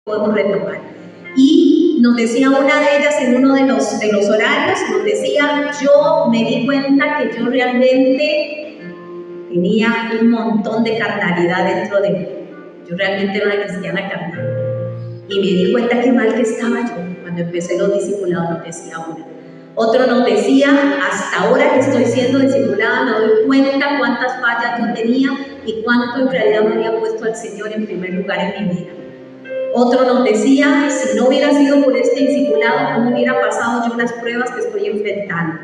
podemos retomar. Y nos decía una de ellas en uno de los horarios, nos decía, yo me di cuenta que yo realmente tenía un montón de carnalidad dentro de mí. Yo realmente era una cristiana carnal. Y me di cuenta qué mal que estaba yo cuando empecé los discipulados, nos decía una. Otro nos decía, hasta ahora que estoy siendo discipulada me doy cuenta cuántas fallas yo tenía y cuánto en realidad me había puesto al Señor en primer lugar en mi vida. Otro nos decía, si no hubiera sido por este discipulado, ¿cómo hubiera pasado yo las pruebas que estoy enfrentando?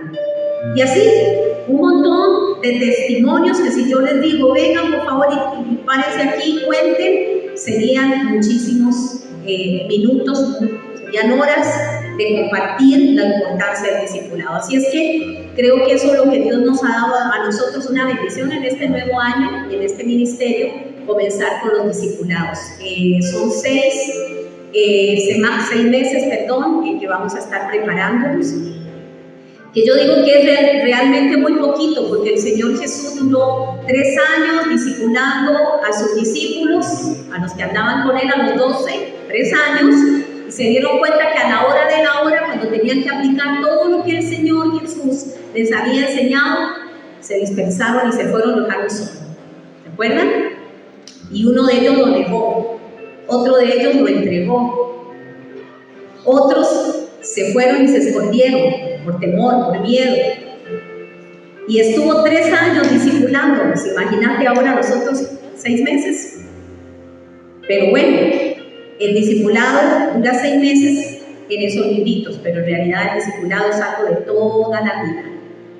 Y así, un montón de testimonios que si yo les digo, vengan por favor y párense aquí, cuenten, serían muchísimos minutos, serían horas de compartir la importancia del discipulado. Así es que creo que eso es lo que Dios nos ha dado a nosotros, una bendición en este nuevo año, en este ministerio, comenzar con los discipulados. Son 6 meses, que vamos a estar preparándonos. Que yo digo que es realmente muy poquito, porque el Señor Jesús duró 3 años discipulando a sus discípulos, a los que andaban con Él a los 12, 3 años, y se dieron cuenta que a la hora, cuando tenían que aplicar todo lo que el Señor Jesús les había enseñado, se dispersaron y se fueron, lo dejaron solos. ¿Se acuerdan? Y uno de ellos lo negó, otro de ellos lo entregó, otros se fueron y se escondieron por temor, por miedo. Y estuvo 3 años discipulándonos. Imagínate ahora nosotros 6 meses. Pero bueno, el discipulado dura 6 meses en esos libritos, pero en realidad el discipulado es algo de toda la vida.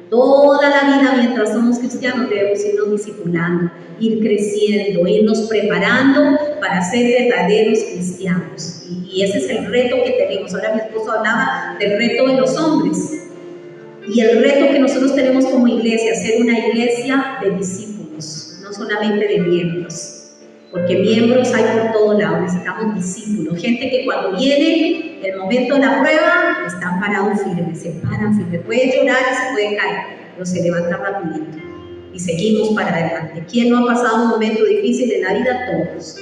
Toda la vida, mientras somos cristianos, debemos irnos discipulando, ir creciendo, irnos preparando para ser verdaderos cristianos. Y ese es el reto que tenemos. Ahora mi esposo hablaba del reto de los hombres. Y el reto que nosotros tenemos como iglesia, ser una iglesia de discípulos, no solamente de miembros. Porque miembros hay por todo lado, necesitamos discípulos. Gente que cuando viene el momento de la prueba, están parados firmes, se paran firmes. Puede llorar y se puede caer, pero se levanta rapidito. Y seguimos para adelante. ¿Quién no ha pasado un momento difícil en la vida? Todos.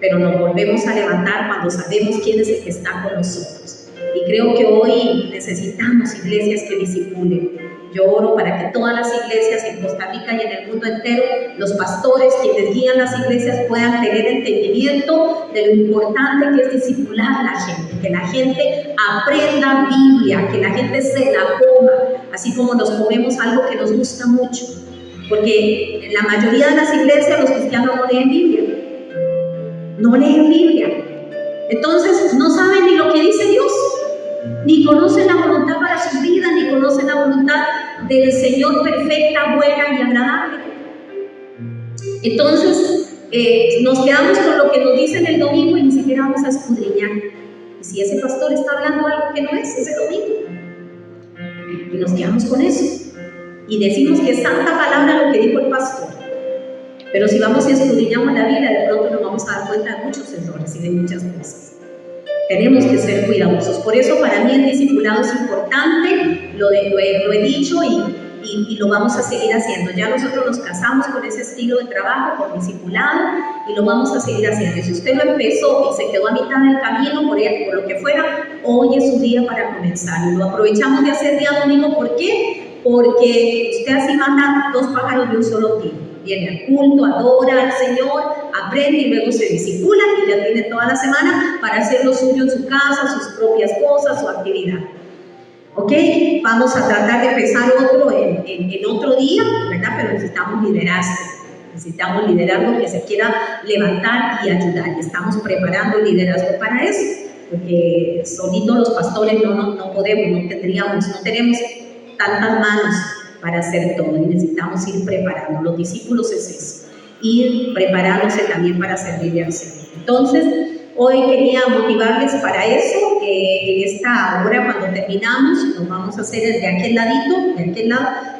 Pero nos volvemos a levantar cuando sabemos quién es el que está con nosotros. Y creo que hoy necesitamos iglesias que discipulen. Yo oro para que todas las iglesias en Costa Rica y en el mundo entero, los pastores, quienes guían las iglesias, puedan tener entendimiento de lo importante que es discipular a la gente, que la gente aprenda Biblia, que la gente se la coma, así como nos comemos algo que nos gusta mucho. Porque en la mayoría de las iglesias los cristianos no leen Biblia. No leen Biblia. Entonces no saben ni lo que dice Dios, ni conocen la voluntad para sus vidas, ni conocen la voluntad del Señor perfecta, buena y agradable. Entonces nos quedamos con lo que nos dicen el domingo y ni siquiera vamos a escudriñar. Y si ese pastor está hablando algo que no es ese domingo, y nos quedamos con eso y decimos que es santa palabra lo que dijo el pastor. Pero si vamos y escudriñamos la Biblia, de pronto nos vamos a dar cuenta de muchos errores y de muchas cosas. Tenemos que ser cuidadosos. Por eso para mí el discipulado es importante, lo he dicho y lo vamos a seguir haciendo. Ya nosotros nos casamos con ese estilo de trabajo, con discipulado, y lo vamos a seguir haciendo. Y si usted lo empezó y se quedó a mitad del camino, por lo que fuera, hoy es su día para comenzar. Y lo aprovechamos de hacer día domingo. ¿Por qué? Porque usted así mata 2 pájaros de un solo tiro. Viene al culto, adora al Señor, aprende y luego se discipula y ya tiene toda la semana para hacer lo suyo en su casa, sus propias cosas, su actividad. ¿Ok? Vamos a tratar de empezar otro en otro día, ¿verdad? Pero necesitamos liderazgo. Necesitamos liderazgo que se quiera levantar y ayudar. Y estamos preparando el liderazgo para eso. Porque solitos los pastores no podemos, no tenemos tantas manos para hacer todo, y necesitamos ir preparando. Los discípulos es eso, ir preparándose también para servirle al Señor. Entonces, hoy quería motivarles para eso. En esta hora, cuando terminamos, nos vamos a hacer de aquel ladito,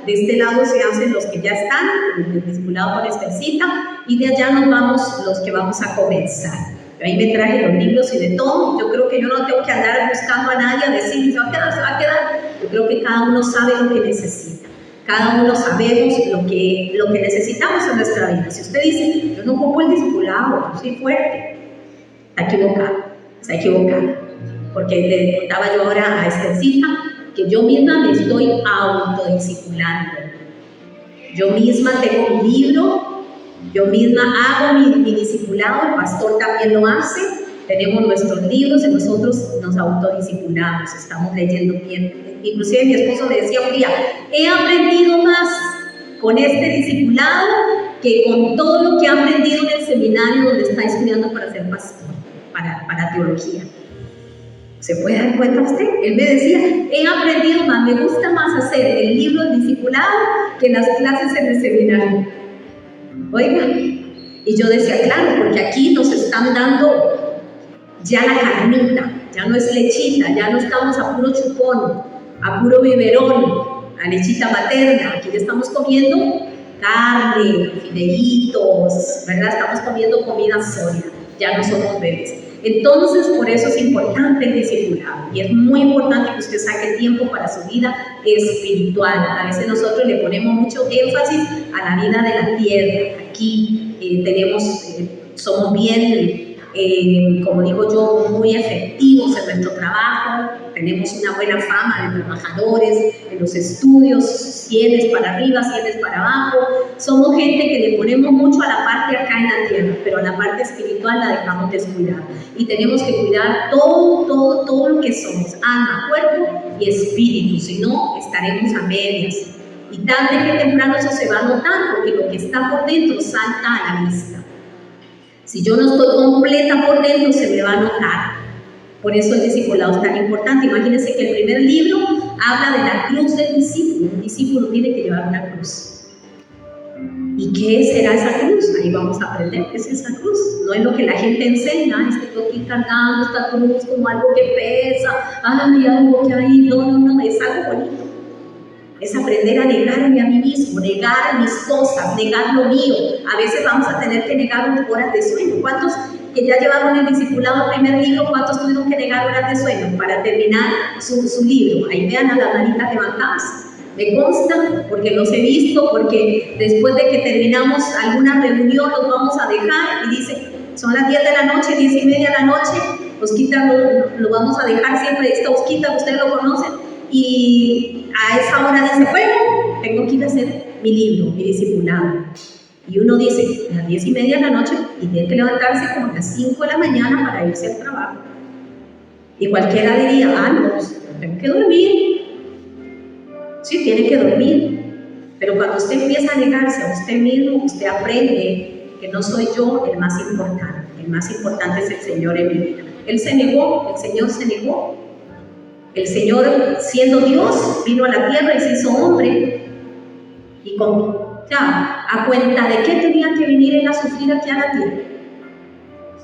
de este lado se hacen los que ya están, el discipulado con Estercita, y de allá nos vamos los que vamos a comenzar. Yo ahí me traje los libros y de todo. Yo creo que yo no tengo que andar buscando a nadie a decir, se va a quedar. Yo creo que cada uno sabe lo que necesita. Cada uno sabemos lo que necesitamos en nuestra vida. Si usted dice, yo no ocupo el discipulado, yo soy fuerte, está equivocado. Está equivocada. Porque le contaba yo ahora a Esthercita que yo misma me estoy autodiscipulando. Yo misma tengo mi libro, yo misma hago mi discipulado, el pastor también lo hace, tenemos nuestros libros y nosotros nos autodiscipulamos, estamos leyendo bien. Inclusive mi esposo me decía un día, he aprendido más con este discipulado que con todo lo que he aprendido en el seminario donde está estudiando para ser pastor, para teología. ¿Se puede dar cuenta usted? Él me decía, he aprendido más, me gusta más hacer el libro del discipulado que las clases en el seminario. Oiga, y yo decía, claro, porque aquí nos están dando ya la carnita, ya no es lechita, ya no estamos a puro chupón, a puro biberón, a lechita materna, aquí ya estamos comiendo carne, fideitos, ¿verdad? Estamos comiendo comida sólida, ya no somos bebés. Entonces, por eso es importante el discipulado y es muy importante que usted saque tiempo para su vida espiritual. A veces nosotros le ponemos mucho énfasis a la vida de la tierra. Aquí somos bien, como digo yo, muy efectivos en nuestro trabajo, tenemos una buena fama de trabajadores, en los estudios, 100 para arriba, 100 para abajo. Somos gente que le ponemos mucho a la parte acá en la tierra, pero a la parte espiritual la dejamos descuidada. Y tenemos que cuidar todo lo que somos, alma, cuerpo y espíritu, si no estaremos a medias. Y tarde que temprano eso se va a notar, porque lo que está por dentro salta a la vista. Si yo no estoy completa por dentro, se me va a notar. Por eso el discipulado es tan importante. Imagínense que el primer libro habla de la cruz del discípulo. Un discípulo tiene que llevar una cruz. ¿Y qué será esa cruz? Ahí vamos a aprender qué es esa cruz. No es lo que la gente enseña, es que estoy aquí cargando esta cruz como algo que pesa, algo que hay. No, es algo bonito. Es aprender a negarme a mí mismo, negar mis cosas, negar lo mío. A veces vamos a tener que negar horas de sueño. ¿Cuántos que ya llevaron el discipulado al primer libro, cuántos tuvieron que negar horas de sueño para terminar su libro? Ahí vean a las manitas levantadas. Me consta, porque los he visto, porque después de que terminamos alguna reunión los vamos a dejar y dice, son las 10 de la noche, 10:30 de la noche, Osquita lo vamos a dejar siempre, esta Osquita, ustedes lo conocen, y a esa hora dice, bueno, tengo que ir a hacer mi libro, mi discipulado. Y uno dice, a las 10:30 de la noche, y tiene que levantarse como a las 5 de la mañana para irse al trabajo. Y cualquiera diría, no, tengo que dormir. Sí, tiene que dormir. Pero cuando usted empieza a negarse a usted mismo, usted aprende que no soy yo el más importante. El más importante es el Señor en mi vida. Él se negó, el Señor se negó. El Señor, siendo Dios, vino a la tierra y se hizo hombre. Y a cuenta de qué tenía que venir Él a sufrir aquí a la tierra.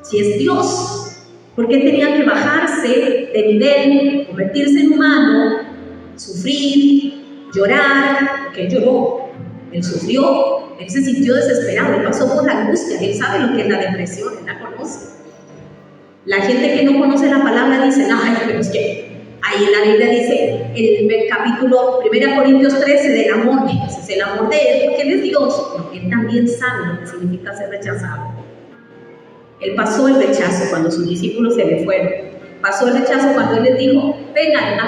Si es Dios, ¿por qué tenía que bajarse de nivel, convertirse en humano, sufrir, llorar? Porque Él lloró, Él sufrió, Él se sintió desesperado, Él pasó por la angustia, Él sabe lo que es la depresión, Él la conoce. La gente que no conoce la palabra dice, pero es que ahí en la Biblia dice, el capítulo 1 Corintios 13 del amor, es el amor de Él, porque Él es Dios, porque Él también sabe lo que significa ser rechazado. Él pasó el rechazo cuando sus discípulos se le fueron, pasó el rechazo cuando Él les dijo, vengan,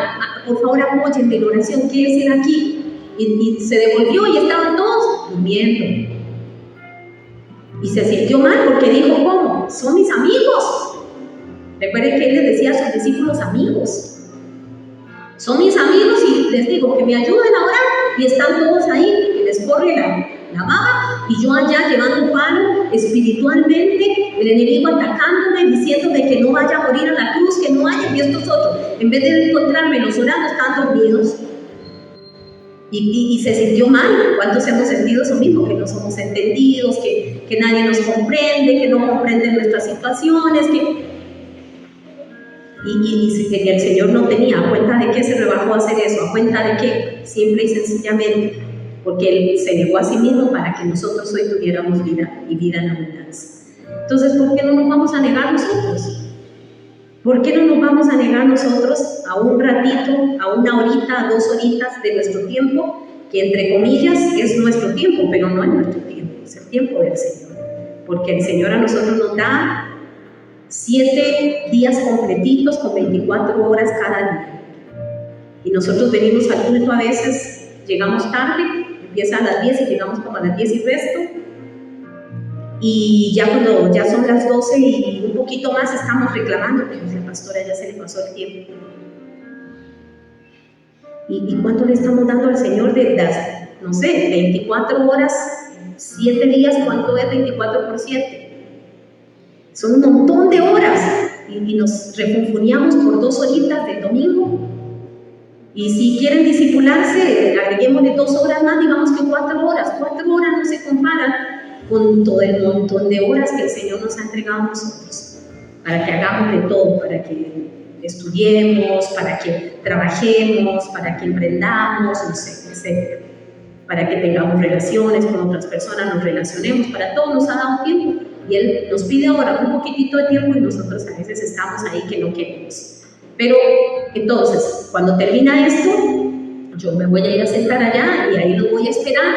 por favor apóyenme en oración, quédense aquí, y se devolvió y estaban todos durmiendo, y se sintió mal porque dijo, ¿cómo? Son mis amigos. Recuerden que Él les decía a sus discípulos amigos. Son mis amigos y les digo que me ayuden a orar y están todos ahí, que les corre la baba y yo allá llevando un palo espiritualmente, el enemigo atacándome, diciéndome que no vaya a morir a la cruz, que no haya, y estos otros, en vez de encontrarme los orando, están dormidos. Y se sintió mal. ¿Cuántos hemos sentido eso mismo? Que no somos entendidos, que nadie nos comprende, que no comprenden nuestras situaciones, y el Señor no tenía. ¿A cuenta de qué se rebajó a hacer eso? ¿A cuenta de qué? Simple y sencillamente porque Él se negó a sí mismo para que nosotros hoy tuviéramos vida y vida en abundancia. Entonces, ¿por qué no nos vamos a negar nosotros? ¿Por qué no nos vamos a negar nosotros a un ratito, a una horita, a 2 horitas de nuestro tiempo, que entre comillas es nuestro tiempo, pero no es nuestro tiempo, es el tiempo del Señor? Porque el Señor a nosotros nos da 7 días completitos con 24 horas cada día. Y nosotros venimos al culto a veces, llegamos tarde, empieza a las 10 y llegamos como a las 10 y resto. Y ya cuando ya son las 12 y un poquito más estamos reclamando que la pastora ya se le pasó el tiempo. ¿Y cuánto le estamos dando al Señor de las, no sé, 24 horas, 7 días? ¿Cuánto es 24 por 7? Son un montón de horas y nos refunfuñamos por 2 horitas del domingo. Y si quieren discipularse, agreguémosle 2 horas más, digamos que 4 horas. 4 horas no se comparan con todo el montón de horas que el Señor nos ha entregado a nosotros, para que hagamos de todo, para que estudiemos, para que trabajemos, para que emprendamos, no sé, etc. Para que tengamos relaciones con otras personas, nos relacionemos, para todo nos ha dado tiempo. Y Él nos pide ahora un poquitito de tiempo y nosotros a veces estamos ahí que no queremos. Pero entonces, cuando termina esto, yo me voy a ir a sentar allá y ahí los voy a esperar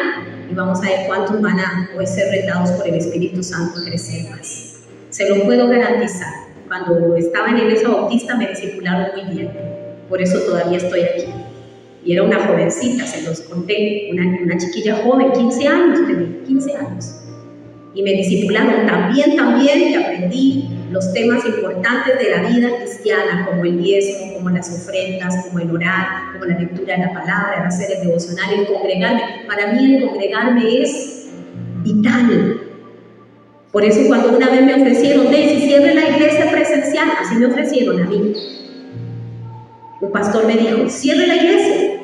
y vamos a ver cuántos van a ser retados por el Espíritu Santo a crecer más. Se lo puedo garantizar. Cuando estaba en la iglesia bautista me discipularon muy bien, por eso todavía estoy aquí. Y era una jovencita, se los conté, una chiquilla joven, 15 años tenía, 15 años. Y me discipularon también, y aprendí los temas importantes de la vida cristiana, como el diezmo, como las ofrendas, como el orar, como la lectura de la palabra, el hacer el devocional, el congregarme. Para mí el congregarme es vital. Por eso cuando una vez me ofrecieron, Daisy, cierre la iglesia presencial, así me ofrecieron a mí. Un pastor me dijo, cierre la iglesia,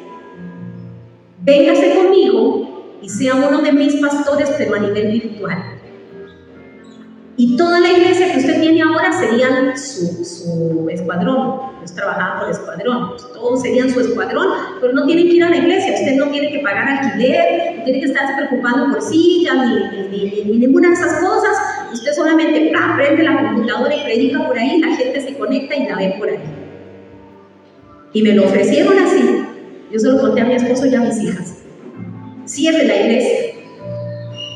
véngase conmigo y sea uno de mis pastores, pero a nivel virtual. Y toda la iglesia que usted tiene ahora serían su escuadrón. Ellos trabajaban por escuadrón, todos serían su escuadrón, pero no tienen que ir a la iglesia, usted no tiene que pagar alquiler, no tiene que estarse preocupando por sillas, ni ninguna de esas cosas. Usted solamente prende la computadora y predica por ahí, la gente se conecta y la ve por ahí. Y me lo ofrecieron así. Yo se lo conté a mi esposo y a mis hijas. Cierre la iglesia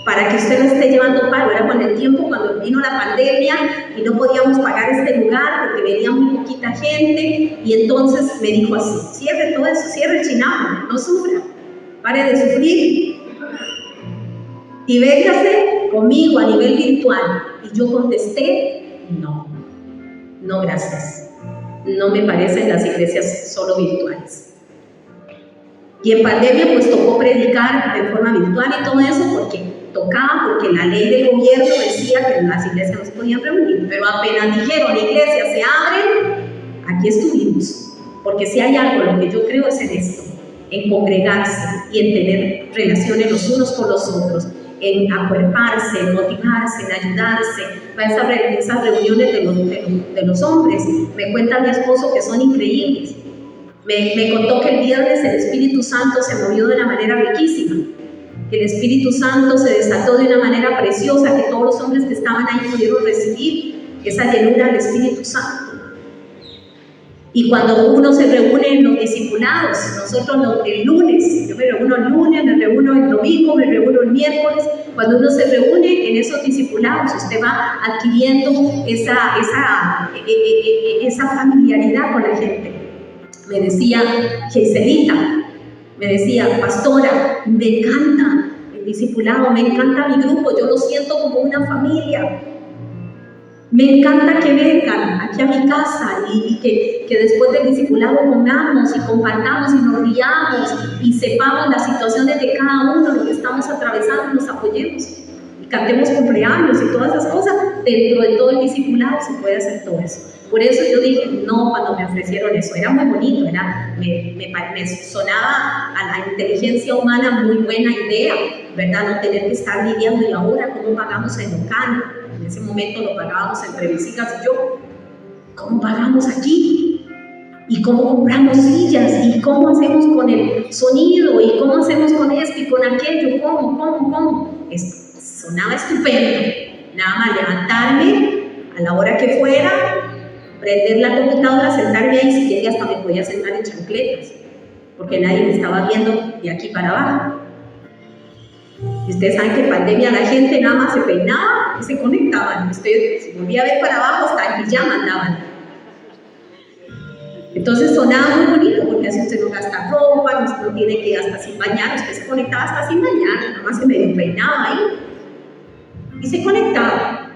para que usted no esté llevando pago. Era con el tiempo cuando vino la pandemia y no podíamos pagar este lugar porque venía muy poquita gente, y entonces me dijo así, cierre todo eso, cierre el chinamo, no sufra, pare de sufrir y véngase conmigo a nivel virtual. Y yo contesté, no gracias, no me parecen las iglesias solo virtuales. Y en pandemia pues tocó predicar de forma virtual y todo eso porque la ley del gobierno decía que las iglesias no se podían reunir, pero apenas dijeron iglesias se abren, aquí estuvimos, porque si hay algo, lo que yo creo es en esto, en congregarse y en tener relaciones los unos con los otros, en acuerparse, en motivarse, en ayudarse. Para esas reuniones de los hombres, me cuenta mi esposo que son increíbles. Me contó que el viernes el Espíritu Santo se movió de una manera riquísima, que el Espíritu Santo se desató de una manera preciosa, que todos los hombres que estaban ahí pudieron recibir esa llenura del Espíritu Santo. Y cuando uno se reúne en los discipulados, nosotros el lunes, yo me reúno el lunes, me reúno el domingo, me reúno el miércoles, cuando uno se reúne en esos discipulados, usted va adquiriendo esa familiaridad con la gente. Me decía Giselita, me decía, pastora, me encanta el discipulado, me encanta mi grupo, yo lo siento como una familia. Me encanta que vengan aquí a mi casa y que después del discipulado comamos y compartamos y nos riamos y sepamos las situaciones de cada uno, lo que estamos atravesando, y nos apoyemos y cantemos cumpleaños y todas esas cosas. Dentro de todo el discipulado se puede hacer todo eso. Por eso yo dije no cuando me ofrecieron eso. Era muy bonito, me sonaba a la inteligencia humana muy buena idea, ¿verdad? No tener que estar lidiando, y ahora cómo pagamos el local. En ese momento lo pagábamos entre mis hijas y yo. ¿Cómo pagamos aquí? ¿Y cómo compramos sillas? ¿Y cómo hacemos con el sonido? ¿Y cómo hacemos con esto y con aquello? ¿Cómo? Sonaba estupendo. Nada más levantarme a la hora que fuera, prender la computadora, sentarme ahí, si quería hasta me podía sentar en chancletas, porque nadie me estaba viendo de aquí para abajo. Y ustedes saben que en pandemia la gente nada más se peinaba y se conectaban. Ustedes, si volvía a ver para abajo, hasta en pijama andaban. Entonces sonaba muy bonito, porque así usted no gasta ropa, usted no tiene que ir hasta sin bañar, usted se conectaba hasta sin bañar, nada más se medio peinaba ahí y se conectaba.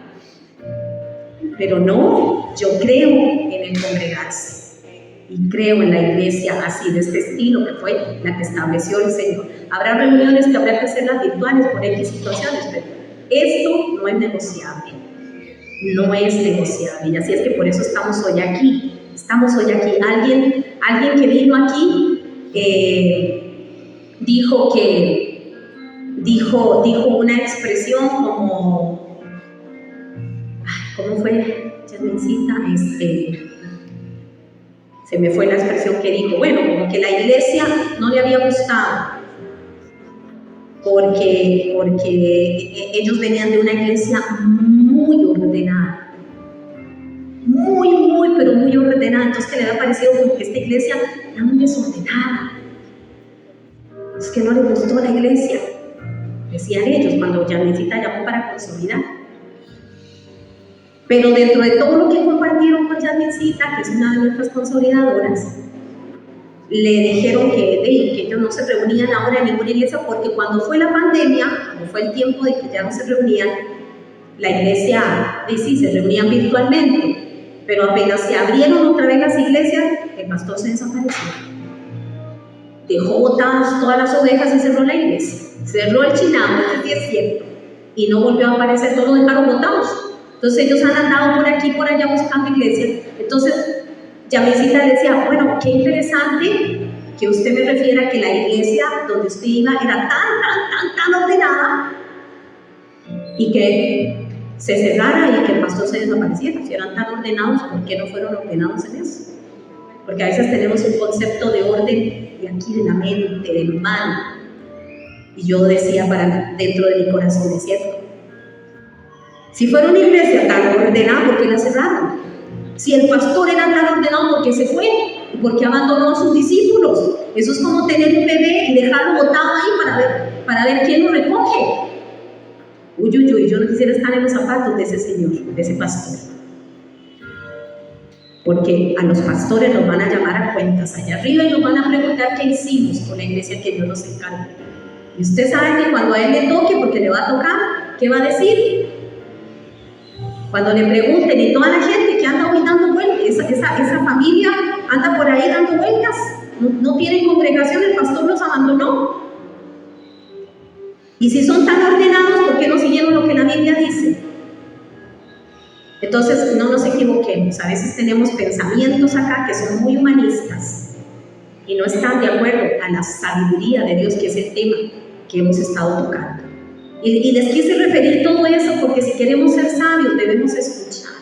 Pero no, yo creo en el congregarse y creo en la iglesia así, de este estilo, que fue la que estableció el Señor. Habrá reuniones que habrá que hacerlas virtuales por X situaciones, pero esto no es negociable, no es negociable, y así es que por eso estamos hoy aquí. Estamos hoy aquí. Alguien que vino aquí dijo una expresión como, ¿cómo fue? Jasmincita, se me fue la expresión que dijo. Bueno, como que la iglesia no le había gustado porque ellos venían de una iglesia muy ordenada. Pero muy ordenada, entonces que le había parecido como que esta iglesia era muy desordenada. Es que no le gustó la iglesia, decían ellos cuando Jasmincita llamó para consolidar. Pero dentro de todo lo que compartieron con Jasmincita, que es una de nuestras consolidadoras, le dijeron que ellos no se reunían ahora en ninguna iglesia, porque cuando fue la pandemia, cuando fue el tiempo de que ya no se reunían, la iglesia, sí, se reunían virtualmente. Pero apenas se abrieron otra vez las iglesias, el pastor se desapareció. Dejó botadas todas las ovejas y cerró la iglesia. Cerró el chinamo, sí es cierto. Y no volvió a aparecer, todos lo dejaron botados. Entonces ellos han andado por aquí, por allá buscando iglesias. Entonces, Jasmincita decía, bueno, qué interesante que usted me refiera que la iglesia donde usted iba era tan ordenada y que se cerrara y que el pastor se desapareciera. Si eran tan ordenados, ¿por qué no fueron ordenados en eso? Porque a veces tenemos un concepto de orden de aquí, de la mente, del humano. Y yo decía para dentro de mi corazón, es cierto. Si fuera una iglesia tan ordenada, ¿por qué la cerraron? Si el pastor era tan ordenado, ¿por qué se fue? ¿Y por qué abandonó a sus discípulos? Eso es como tener un bebé y dejarlo botado ahí para ver quién lo recoge. Uy, yo no quisiera estar en los zapatos de ese señor, de ese pastor. Porque a los pastores nos van a llamar a cuentas allá arriba y nos van a preguntar qué hicimos con la iglesia que Dios nos encargó. Y usted sabe que cuando a él le toque, porque le va a tocar, ¿qué va a decir? Cuando le pregunten, y toda la gente que anda hoy dando vueltas, esa familia anda por ahí dando vueltas, no tienen congregación, el pastor los abandonó. Y si son tan ordenados, ¿por qué no siguieron lo que la Biblia dice? Entonces, no nos equivoquemos. A veces tenemos pensamientos acá que son muy humanistas y no están de acuerdo a la sabiduría de Dios, que es el tema que hemos estado tocando. Y les quise referir todo eso porque si queremos ser sabios debemos escuchar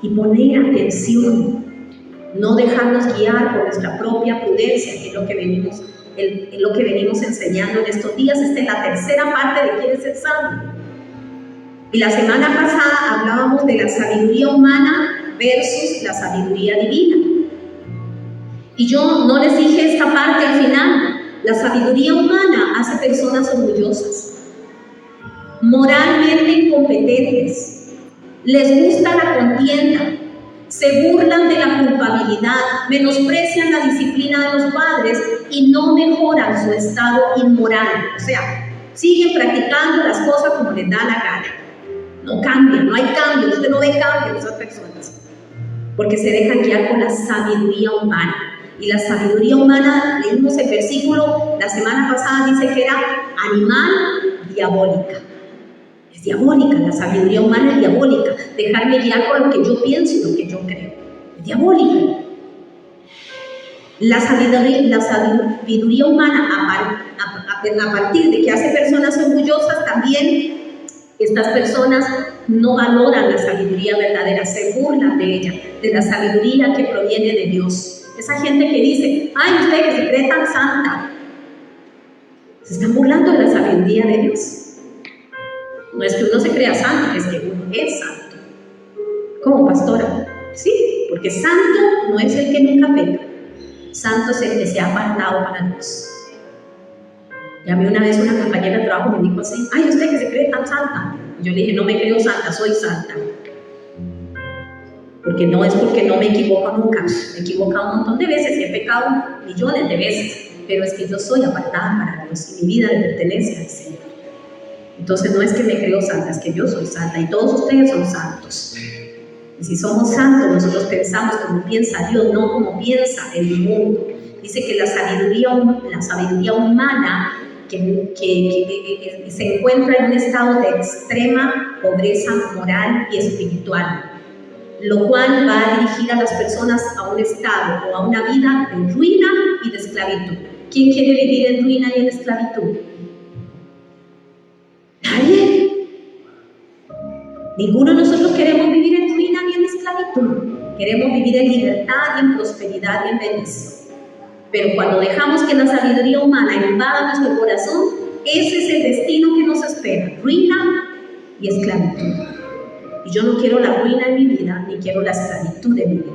y poner atención, no dejarnos guiar por nuestra propia prudencia, que es lo que venimos enseñando en estos días. Esta es la tercera parte de quién es el sabio. Y la semana pasada hablábamos de la sabiduría humana versus la sabiduría divina. Y yo no les dije esta parte al final. La sabiduría humana hace personas orgullosas, moralmente incompetentes, les gusta la contienda, se burlan de la culpabilidad, menosprecian la disciplina de los padres y no mejoran su estado inmoral. O sea, siguen practicando las cosas como les da la gana. No cambian, no hay cambio, usted no ve cambio en esas personas, porque se dejan guiar con la sabiduría humana. Y la sabiduría humana, leímos el versículo la semana pasada, dice que era animal, diabólica. Es diabólica, la sabiduría humana es diabólica. Dejarme guiar con lo que yo pienso y lo que yo creo. Es diabólica. La sabiduría humana, a partir de que hace personas orgullosas, también estas personas no valoran la sabiduría verdadera, se burlan de ella, de la sabiduría que proviene de Dios. Esa gente que dice, ay, usted que se cree tan santa, se están burlando de la sabiduría de Dios. No es que uno se crea santo, es que uno es santo. ¿Cómo, pastora? Sí, porque santo no es el que nunca peca. Santo es el que se ha apartado para Dios. Y a mí una vez una compañera de trabajo me dijo así: ay, usted que se cree tan santa. Y yo le dije: no me creo santa, soy santa. Porque no es porque no me equivoco nunca, me he equivocado un montón de veces y he pecado millones de veces, pero es que yo soy apartada para Dios y mi vida le pertenece al Señor. Entonces no es que me creo santa, es que yo soy santa y todos ustedes son santos. Y si somos santos, nosotros pensamos como piensa Dios, no como piensa el mundo. Dice que la sabiduría humana que se encuentra en un estado de extrema pobreza moral y espiritual, lo cual va a dirigir a las personas a un estado o a una vida de ruina y de esclavitud. ¿Quién quiere vivir en ruina y en esclavitud? Nadie. Ninguno de nosotros queremos vivir en ruina ni en esclavitud. Queremos vivir en libertad y en prosperidad y en bendición. Pero cuando dejamos que la sabiduría humana invada nuestro corazón, ese es el destino que nos espera: ruina y esclavitud. Y yo no quiero la ruina en mi vida, ni quiero la esclavitud en mi vida.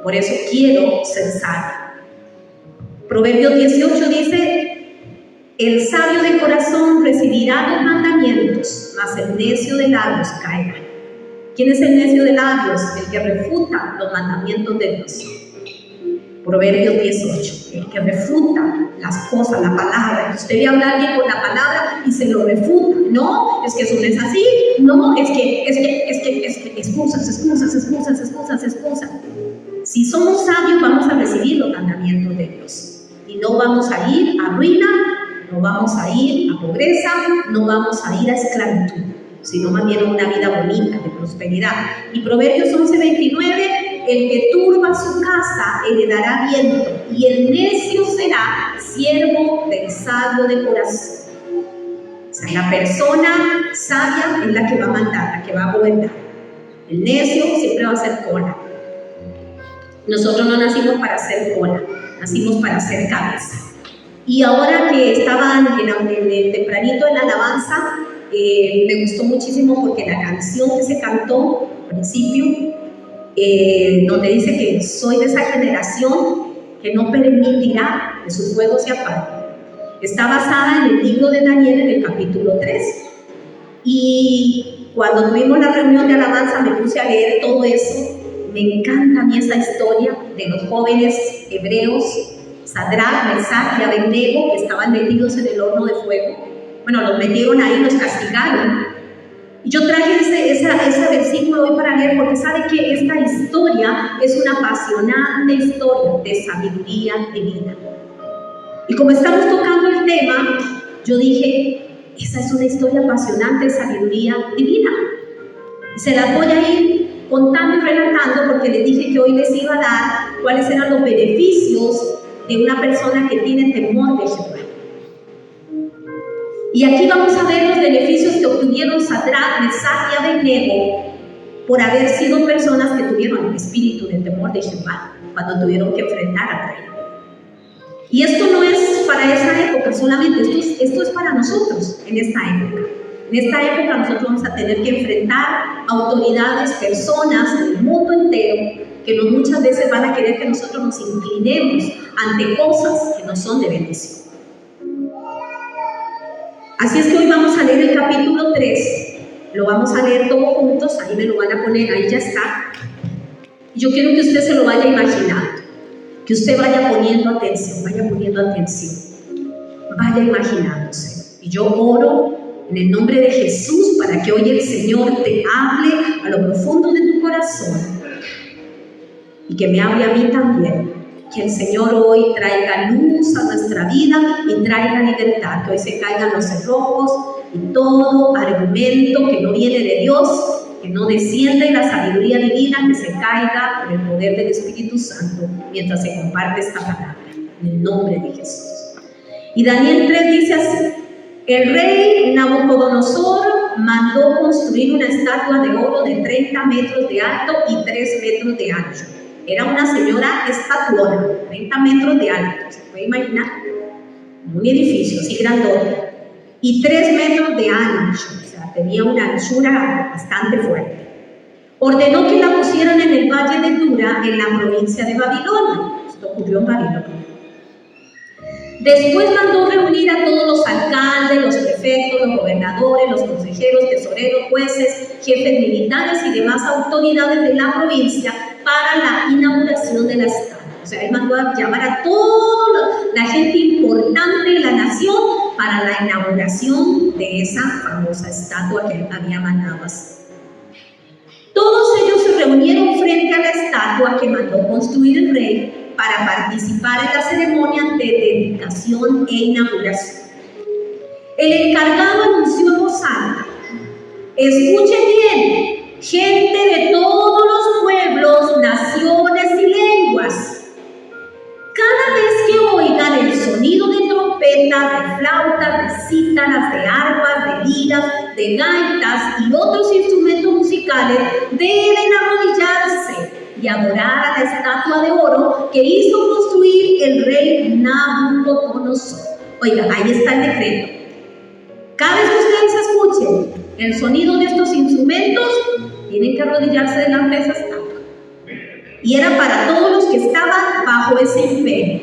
Por eso quiero ser sabia. Proverbios 18 dice: el sabio de corazón recibirá los mandamientos, mas el necio de labios caerá. ¿Quién es el necio de labios? El que refuta los mandamientos de Dios. Proverbios 18, el que refuta las cosas, la palabra. Usted ve hablar bien con la palabra y se lo refuta. No, es que eso no es así. No, es que excusas. Si somos sabios, vamos a recibir los mandamientos de Dios. Y no vamos a ir a ruina, no vamos a ir a pobreza, no vamos a ir a esclavitud, sino más bien a una vida bonita, de prosperidad. Y Proverbios 11:29, el que turba su casa heredará viento, y el necio será siervo del sabio de corazón. O sea, la persona sabia es la que va a mandar, la que va a gobernar. El necio siempre va a hacer cola. Nosotros no nacimos para hacer cola, nacimos para hacer cabeza. Y ahora que estaban en el tempranito en la alabanza, me gustó muchísimo porque la canción que se cantó al principio, donde dice que soy de esa generación que no permitirá que su fuego se apague, está basada en el libro de Daniel, en el capítulo 3. Y cuando tuvimos la reunión de alabanza me puse a leer todo eso. Me encanta a mí esa historia de los jóvenes hebreos, Sadrach, Mesach y Abednego, que estaban metidos en el horno de fuego. Bueno, los metieron ahí, los castigaron. Y yo traje ese versículo hoy para leer porque sabe que esta historia es una apasionante historia de sabiduría divina. Y como estamos tocando el tema, yo dije, esa es una historia apasionante de sabiduría divina. Y se las voy a ir contando y relatando porque les dije que hoy les iba a dar cuáles eran los beneficios de una persona que tiene temor de Jehová. Y aquí vamos a ver los beneficios que obtuvieron Sadrach, Mesach y Abednego por haber sido personas que tuvieron el espíritu de temor de Jehová cuando tuvieron que enfrentar al rey. Y esto no es para esa época solamente, esto es para nosotros en esta época. En esta época nosotros vamos a tener que enfrentar autoridades, personas del mundo entero que muchas veces van a querer que nosotros nos inclinemos ante cosas que no son de bendición. Así es que hoy vamos a leer el capítulo 3, lo vamos a leer todos juntos, ahí me lo van a poner, ahí ya está. Y yo quiero que usted se lo vaya imaginando, que usted vaya poniendo atención, vaya imaginándose. Y yo oro en el nombre de Jesús para que hoy el Señor te hable a lo profundo de tu corazón y que me hable a mí también. Que el Señor hoy traiga luz a nuestra vida y traiga libertad, que hoy se caigan los cerrojos y todo argumento que no viene de Dios, que no desciende en la sabiduría divina, que se caiga por el poder del Espíritu Santo mientras se comparte esta palabra, en el nombre de Jesús. Y Daniel 3 dice así: el rey Nabucodonosor mandó construir una estatua de oro de 30 metros de alto y 3 metros de ancho. Era una señora estatuona, 30 metros de alto, ¿se puede imaginar? Un edificio así grandote. Y 3 metros de ancho, o sea, tenía una anchura bastante fuerte. Ordenó que la pusieran en el valle de Dura, en la provincia de Babilonia. Esto ocurrió en Babilonia. Después mandó reunir a todos los alcaldes, los prefectos, los gobernadores, los consejeros, tesoreros, jueces, jefes militares y demás autoridades de la provincia para la inauguración de la estatua. O sea, él mandó a llamar a toda la gente importante de la nación para la inauguración de esa famosa estatua que él había mandado hacer. Todos ellos se reunieron frente a la estatua que mandó construir el rey para participar en la ceremonia de dedicación e inauguración. El encargado anunció en voz alta: escuchen bien, gente de todos los pueblos, naciones y lenguas. Cada vez que oigan el sonido de trompetas, de flautas, de cítaras, de arpas, de liras, de gaitas y otros instrumentos musicales, deben arrodillarse y adorar a la estatua de oro que hizo construir el rey Nabucodonosor. Oiga, ahí está el decreto. Cada vez que ustedes escuchen el sonido de estos instrumentos, tienen que arrodillarse delante de esa estatua. Y era para todos los que estaban bajo ese imperio,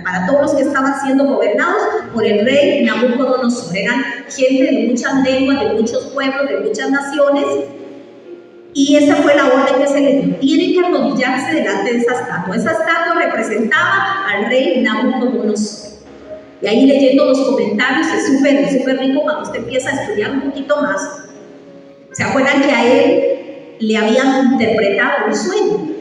para todos los que estaban siendo gobernados por el rey Nabucodonosor. Eran gente de muchas lenguas, de muchos pueblos, de muchas naciones. Y esa fue la orden que se les dio: tienen que arrodillarse delante de esa estatua. Esa estatua representaba al rey Nabucodonosor. Y ahí leyendo los comentarios es súper rico cuando usted empieza a estudiar un poquito más. ¿Se acuerdan que a él le habían interpretado un sueño?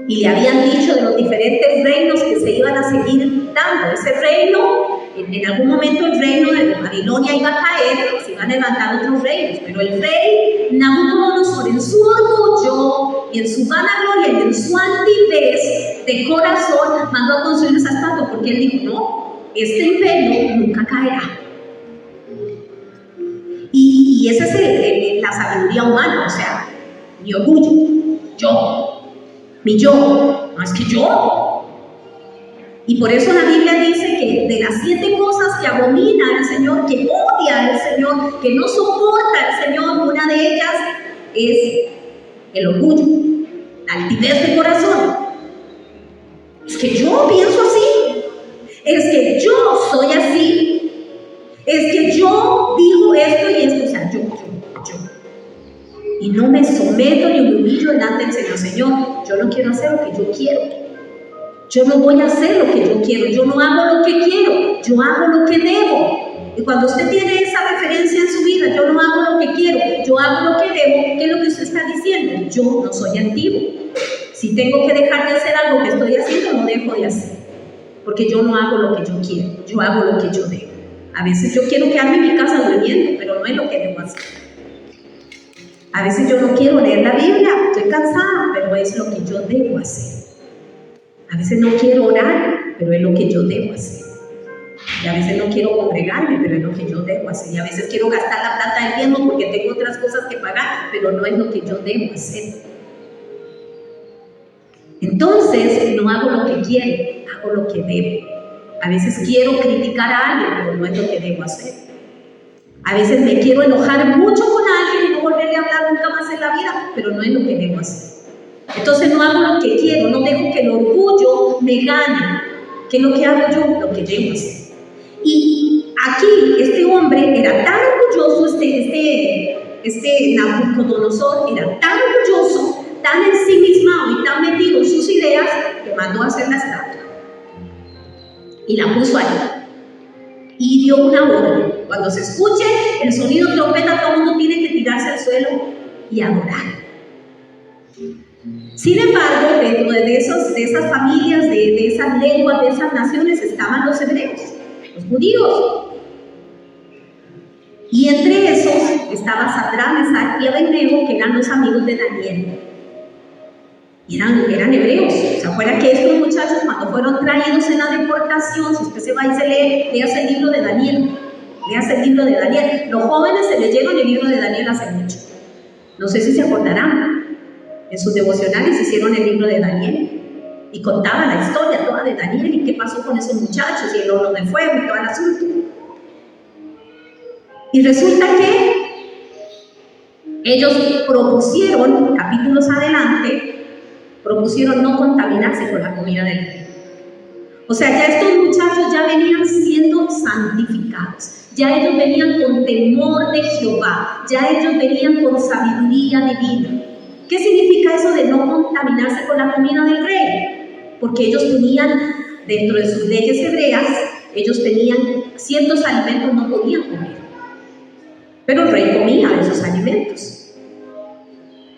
Y le habían dicho de los diferentes reinos que se iban a seguir dando. Ese reino, en algún momento el reino de Babilonia iba a caer, se iban a levantar otros reinos, pero el rey Nabucodonosor, en su orgullo y en su vanagloria y en su altivez de corazón, mandó a construir esa estatua, porque él dijo: no, este imperio nunca caerá. Y esa es la sabiduría humana, o sea, mi orgullo, mi yo, no es que yo. Y por eso la Biblia dice que de las 7 cosas que abomina al Señor, que odia al Señor, que no soporta al Señor, una de ellas es el orgullo, la altivez de corazón. Es que yo pienso así, es que yo soy así, es que yo digo esto y esto, o sea, yo. Y no me someto ni me humillo delante del Señor. Señor, yo no quiero hacer lo que yo quiero. Yo no voy a hacer lo que yo quiero. Yo no hago lo que quiero. Yo hago lo que debo. Y cuando usted tiene esa referencia en su vida, yo no hago lo que quiero, yo hago lo que debo, ¿qué es lo que usted está diciendo? Yo no soy antiguo. Si tengo que dejar de hacer algo que estoy haciendo, no dejo de hacer. Porque yo no hago lo que yo quiero. Yo hago lo que yo debo. A veces yo quiero quedarme en mi casa durmiendo, pero no es lo que debo hacer. A veces yo no quiero leer la Biblia, estoy cansada, pero es lo que yo debo hacer. A veces no quiero orar, pero es lo que yo debo hacer. Y a veces no quiero congregarme, pero es lo que yo debo hacer. Y a veces quiero gastar la plata del diezmo porque tengo otras cosas que pagar, pero no es lo que yo debo hacer. Entonces, no hago lo que quiero, hago lo que debo. A veces quiero criticar a alguien, pero no es lo que debo hacer. A veces me quiero enojar mucho con alguien y no volverle a hablar nunca más en la vida, pero no es lo que debo hacer. Entonces no hago lo que quiero, no dejo que el orgullo me gane. ¿Qué es lo que hago yo? Lo que debo hacer. Y aquí este hombre era tan orgulloso, este Nabucodonosor era tan orgulloso, tan ensimismado y tan metido en sus ideas, que mandó a hacer la estatua. Y la puso ahí. Y dio una orden. Cuando se escuche el sonido de trompeta, todo el mundo tiene que tirarse al suelo y adorar. Sin embargo, dentro de esas familias, de esas lenguas, de esas naciones, estaban los hebreos, los judíos. Y entre esos estaba Sadrach, Mesach y Abednego, que eran los amigos de Daniel. Y eran hebreos. ¿Se acuerdan que estos muchachos, cuando fueron traídos en la deportación, si usted se va y se lee, léase el libro de Daniel? Léase el libro de Daniel. Los jóvenes se leyeron el libro de Daniel hace mucho. No sé si se acordarán. En sus devocionales hicieron el libro de Daniel y contaban la historia toda de Daniel y qué pasó con esos muchachos y el horno de fuego y todo el asunto. Y resulta que ellos propusieron, capítulos adelante, propusieron no contaminarse con la comida del rey. O sea, ya estos muchachos ya venían siendo santificados, ya ellos venían con temor de Jehová, ya ellos venían con sabiduría divina. ¿Qué significa eso de no contaminarse con la comida del rey? Porque ellos tenían, dentro de sus leyes hebreas, ellos tenían ciertos alimentos no podían comer. Pero el rey comía de esos alimentos.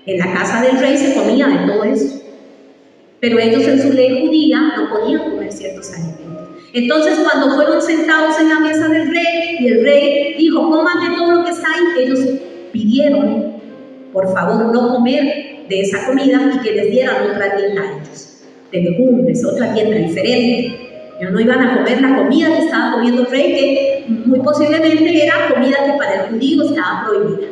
En la casa del rey se comía de todo eso. Pero ellos en su ley judía no podían comer ciertos alimentos. Entonces, cuando fueron sentados en la mesa del rey y el rey dijo, coman de todo lo que está ahí, ellos pidieron, por favor, no comer de esa comida y que les dieran otra dieta a ellos, de legumbres, otra dieta diferente. Ellos no iban a comer la comida que estaba comiendo el rey, que muy posiblemente era comida que para el judío estaba prohibida.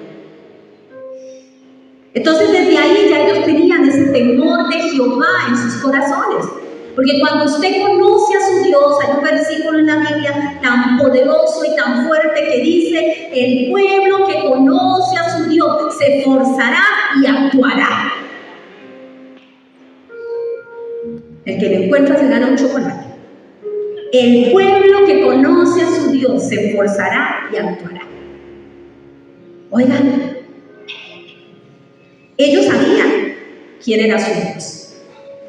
Entonces desde ahí ya ellos tenían ese temor de Jehová en sus corazones. Porque cuando usted conoce a su Dios, hay un versículo en la Biblia tan poderoso y tan fuerte que dice, el pueblo que conoce a su Dios se esforzará y actuará. El que le encuentra se gana un chocolate. El pueblo que conoce a su Dios se esforzará y actuará. Oigan, ellos sabían quién era su Dios.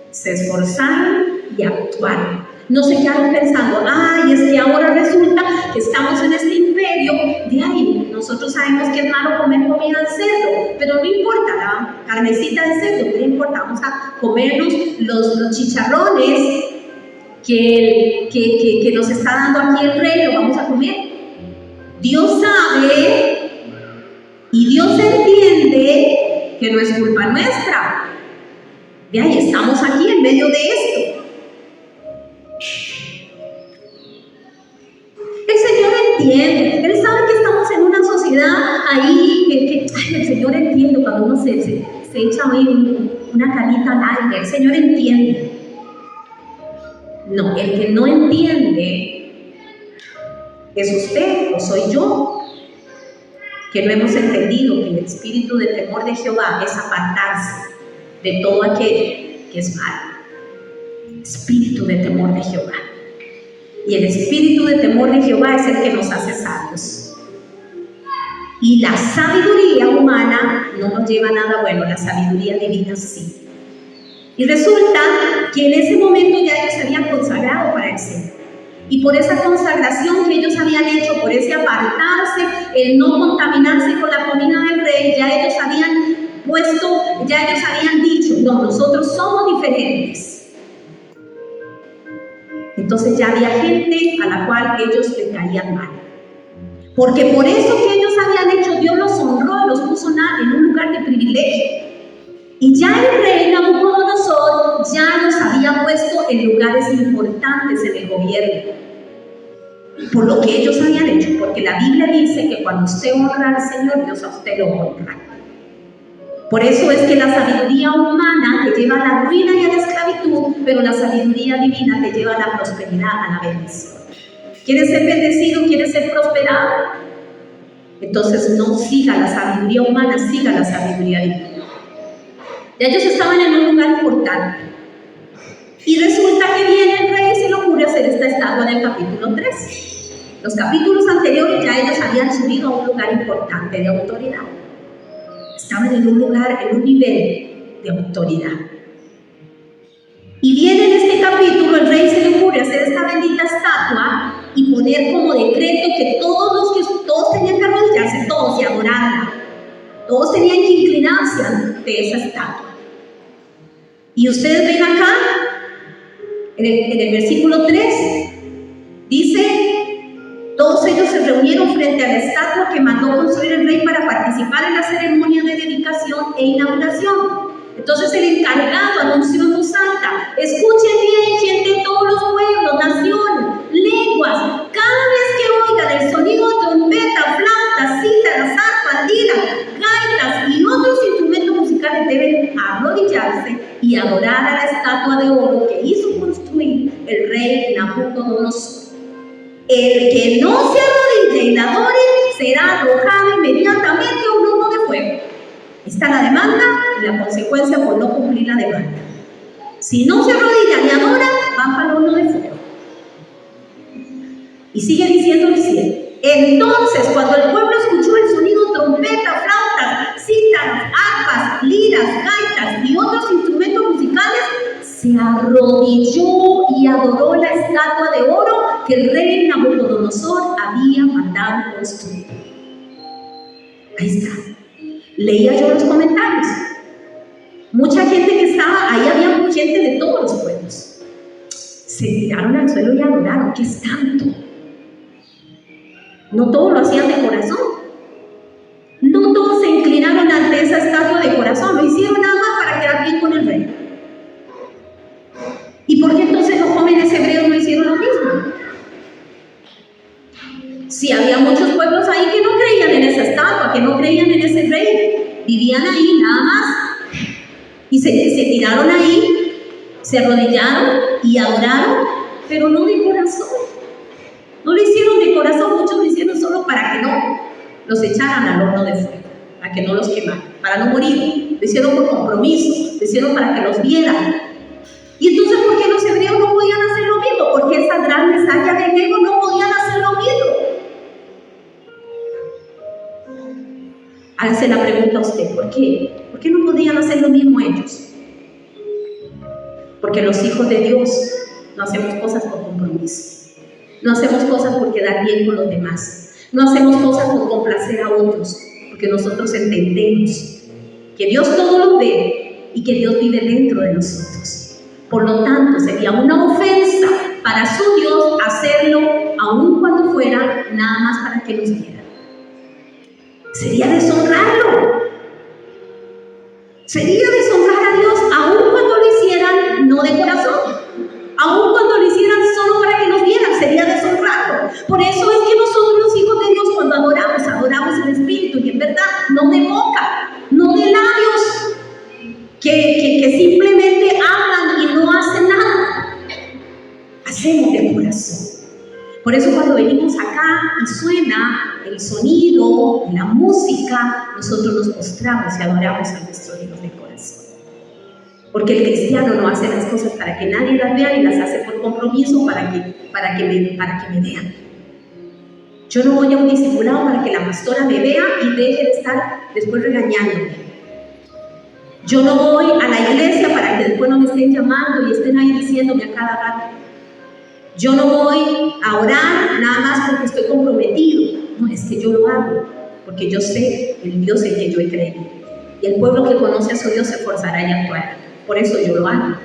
Se esforzaron y actuaron. No se quedaron pensando, ay, es que ahora resulta que estamos en este imperio de ahí. Nosotros sabemos que es malo comer comida de cerdo, pero no importa, la carnecita de cerdo, no importa, vamos a comernos los chicharrones que nos está dando aquí el rey, lo vamos a comer. Dios sabe y Dios entiende que no es culpa nuestra. De ahí estamos aquí en medio de esto. El Señor entiende, Él sabe que estamos en una sociedad ahí ay, el Señor entiende cuando uno se echa ahí una canita al aire, el Señor entiende. No, el que no entiende es usted o soy yo, que no hemos entendido que el espíritu de temor de Jehová es apartarse de todo aquello que es malo. Espíritu de temor de Jehová. Y el espíritu de temor de Jehová es el que nos hace sabios. Y la sabiduría humana no nos lleva a nada bueno, la sabiduría divina sí. Y resulta que en ese momento ya ellos se habían consagrado para el Señor. Y por esa consagración que ellos habían hecho, por ese apartarse, el no contaminarse con la comida del rey, ya ellos habían puesto, ya ellos habían dicho, no, nosotros somos diferentes. Entonces ya había gente a la cual ellos le caían mal. Porque por eso que ellos habían hecho, Dios los honró y los puso en un lugar de privilegio. Y ya el rey Nabucodonosor ya los había puesto en lugares importantes en el gobierno. Por lo que ellos habían hecho, porque la Biblia dice que cuando usted honra al Señor, Dios a usted lo honra. Por eso es que la sabiduría humana te lleva a la ruina y a la esclavitud, pero la sabiduría divina te lleva a la prosperidad, a la bendición. ¿Quieres ser bendecido? ¿Quieres ser prosperado? Entonces no siga la sabiduría humana, siga la sabiduría divina. Ya ellos estaban en un lugar importante. Y resulta que viene el rey y se le ocurre hacer esta estatua en el capítulo 3. Los capítulos anteriores ya ellos habían subido a un lugar importante de autoridad. Estaban en un lugar, en un nivel de autoridad. Y viene en este capítulo, el rey se le ocurre hacer esta bendita estatua y poner como decreto que todos tenían que arrodillarse, todos, y adorarla. Todos tenían que inclinarse ante esa estatua. Y ustedes ven acá, en el versículo 3, dice, todos ellos se reunieron frente a la estatua que mandó construir el rey para participar en la ceremonia de dedicación e inauguración. Entonces el encargado anunció en voz alta, escuchen bien, gente de todos los pueblos, naciones, lenguas, cada vez que oigan el sonido de trompeta, flauta, cítaras, arpas, liras, gaitas y otros instrumentos musicales deben arrodillarse y adorar a la estatua de oro que hizo construir el rey Nabucodonosor. El que no se arrodille y la adore será arrojado inmediatamente a un horno de fuego. Está la demanda y la consecuencia por no cumplir la demanda. Si no se arrodillan y adoran, van para el horno de fuego. Y sigue diciendo el 7. Entonces, cuando el pueblo escuchó el sonido trompeta, flautas, cítaras, arpas, liras, gaitas y otros instrumentos musicales, se arrodilló y adoró la estatua de oro que el rey Nabucodonosor había mandado construir. Ahí está. Leía yo los comentarios. Mucha gente que estaba, ahí había gente de todos los pueblos. Se tiraron al suelo y adoraron. ¿Qué es tanto? No todos lo hacían de corazón. No todos se inclinaron ante esa estatua de corazón. Lo hicieron nada más para quedar bien con el rey. ¿Y por qué entonces los jóvenes hebreos no hicieron lo mismo? Si había muchos pueblos ahí que no creían en esa estatua, que no creían en ese rey. Vivían ahí nada más. Y se tiraron ahí, se arrodillaron y adoraron, pero no de corazón. No lo hicieron de corazón, muchos lo hicieron solo para que no los echaran al horno de fuego, para que no los quemaran, para no morir. Lo hicieron por compromiso, lo hicieron para que los vieran. Y entonces, ¿por qué los hebreos no podían hacer lo mismo? Porque esa gran Mesaya de Nego no podían hacer lo mismo. Hágase la pregunta a usted, ¿por qué? ¿Por qué no podían hacer lo mismo ellos? Porque los hijos de Dios no hacemos cosas por compromiso. No hacemos cosas por quedar bien con los demás. No hacemos cosas por complacer a otros, porque nosotros entendemos que Dios todo lo ve y que Dios vive dentro de nosotros. Por lo tanto, sería una ofensa para su Dios hacerlo, aun cuando fuera nada más para que nos viera. Sería deshonrarlo. Sería deshonrar a Dios, aun cuando lo hicieran no de corazón. Aun cuando lo hicieran solo para que nos vieran, sería deshonrarlo. Por eso es que nosotros los hijos de Dios, cuando adoramos en espíritu y en verdad, no de boca, no de labios, que simplemente hablan y no hacen nada. Hacemos de corazón. Por eso cuando venimos acá y suena el sonido, la música, nosotros nos postramos y adoramos a nuestro Dios de corazón. Porque el cristiano no hace las cosas para que nadie las vea y las hace por compromiso para que me vean. Yo no voy a un discipulado para que la pastora me vea y deje de estar después regañándome. Yo no voy a la iglesia para que después no me estén llamando y estén ahí diciéndome a cada rato. Yo no voy a orar nada más porque estoy comprometido. No, es que yo lo hago porque yo sé el Dios en que yo he creído. Y el pueblo que conoce a su Dios se esforzará y actuará. Por eso yo lo hago.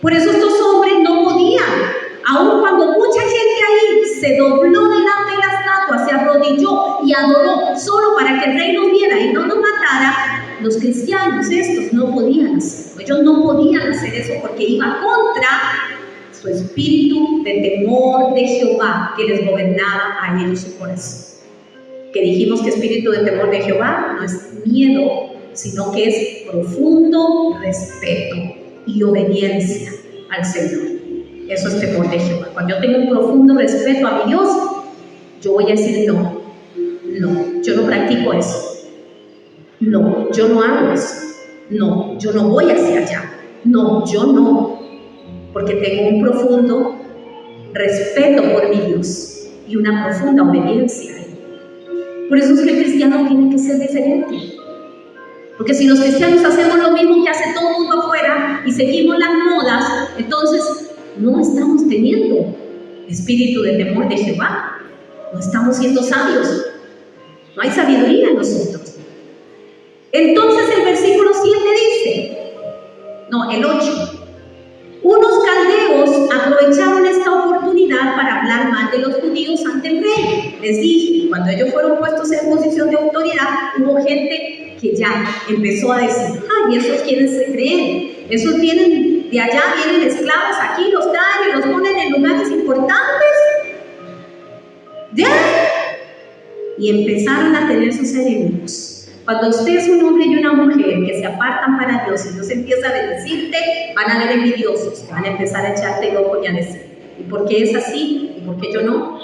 Por eso estos hombres no podían. Aun cuando mucha gente ahí se dobló delante de la estatua, se arrodilló y adoró solo para que el rey nos viera y no nos matara, los cristianos estos no podían hacerlo. Ellos no podían hacer eso porque iba contra su espíritu de temor de Jehová que les gobernaba a ellos su corazón. Que dijimos que espíritu de temor de Jehová no es miedo, sino que es profundo respeto y obediencia al Señor. Eso es temor de Jehová. Cuando yo tengo un profundo respeto a mi Dios, yo voy a decir no, yo no practico eso. No, yo no hago eso. No, yo no voy hacia allá. No, yo no. Porque tengo un profundo respeto por mi Dios y una profunda obediencia a Él. Por eso es que el cristiano tiene que ser diferente. Porque si los cristianos hacemos lo mismo que hace todo el mundo afuera y seguimos las modas, entonces no estamos teniendo espíritu de temor de Jehová. No estamos siendo sabios. No hay sabiduría en nosotros. Entonces el versículo 7 dice, el 8. Unos caldeos aprovecharon esta oportunidad para hablar mal de los judíos ante el rey. Les dije, cuando ellos fueron puestos en posición de autoridad, hubo gente que ya empezó a decir, ay, ¿esos quiénes se creen? Esos vienen de allá, vienen esclavos aquí, los traen y los ponen en lugares importantes. ¿Ya? Y empezaron a tener sus enemigos. Cuando usted es un hombre y una mujer que se apartan para Dios y Dios empieza a bendecirte, van a haber envidiosos, van a empezar a echarte el ojo y a decir, ¿y por qué es así? ¿Y por qué yo no?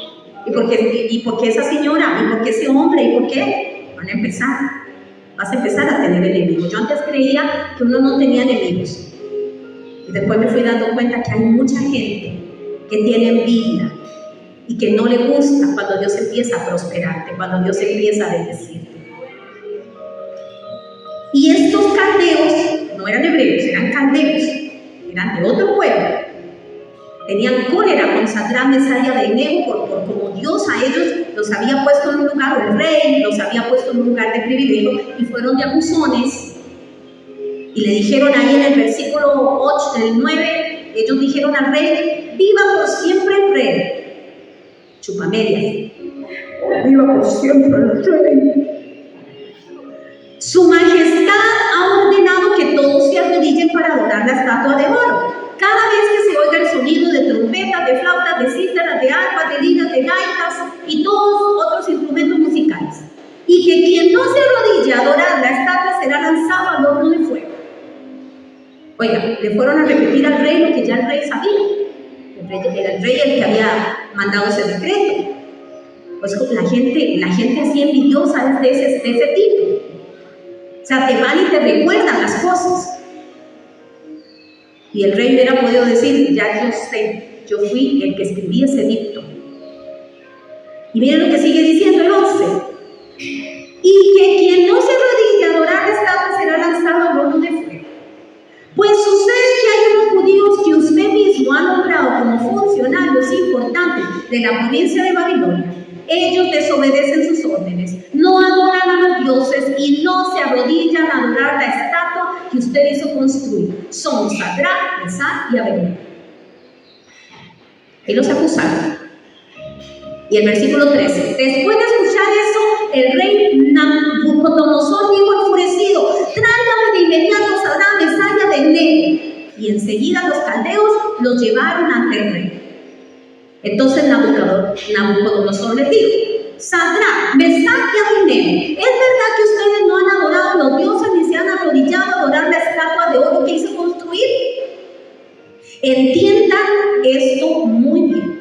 ¿Y por qué esa señora? ¿Y por qué ese hombre? ¿Y por qué? Vas a empezar a tener enemigos. Yo antes creía que uno no tenía enemigos. Y después me fui dando cuenta que hay mucha gente que tiene envidia y que no le gusta cuando Dios empieza a prosperarte, cuando Dios empieza a bendecirte. Y estos caldeos no eran hebreos, eran caldeos, eran de otro pueblo. Tenían cólera con Sadrach, Mesach y Abednego por como Dios a ellos los había puesto en un lugar, o el rey los había puesto en un lugar de privilegio, y fueron de abusones. Y le dijeron ahí en el versículo 8, del 9, ellos dijeron al rey: viva por siempre el rey. Chupamedias. Viva por siempre el rey. Su majestad ha ordenado que todos se arrodillen para adorar la estatua de oro. Cada vez que se oiga el sonido de trompetas, de flautas, de cítaras, de arpas, de liras, de gaitas y todos otros instrumentos musicales. Y que quien no se arrodille a adorar la estatua será lanzado al horno de fuego. Oiga, le fueron a repetir al rey lo que ya el rey sabía. Era el rey el que había mandado ese decreto. Pues la gente así envidiosa es de ese tipo. O sea, te van y te recuerdan las cosas. Y el rey hubiera podido decir: ya yo sé, yo fui el que escribí ese edicto. Y miren lo que sigue diciendo el 11. Y que quien no se arrodille a adorar la estatua será lanzado al horno de fuego. Pues sucede que hay unos judíos que usted mismo ha nombrado como funcionarios importantes de la provincia de Babilonia. Ellos desobedecen sus órdenes, no adoran a los dioses y no se arrodillan a adorar la estatua que usted hizo construir. Son Sadrach, Mesach y Abednego. Y los acusaron. Y el versículo 13: después de escuchar eso, el rey Nabucodonosor dijo enfurecido: tráigame de inmediato a Sadrach, Mesach y Abednego. Y enseguida los caldeos los llevaron ante el rey. Entonces Nabucodonosor les dijo: Sadrach, Mesach y Abednego, ¿es verdad que ustedes no han adorado a los dioses ni se han arrodillado a adorar la estatua de oro que hizo construir? Entiendan esto muy bien.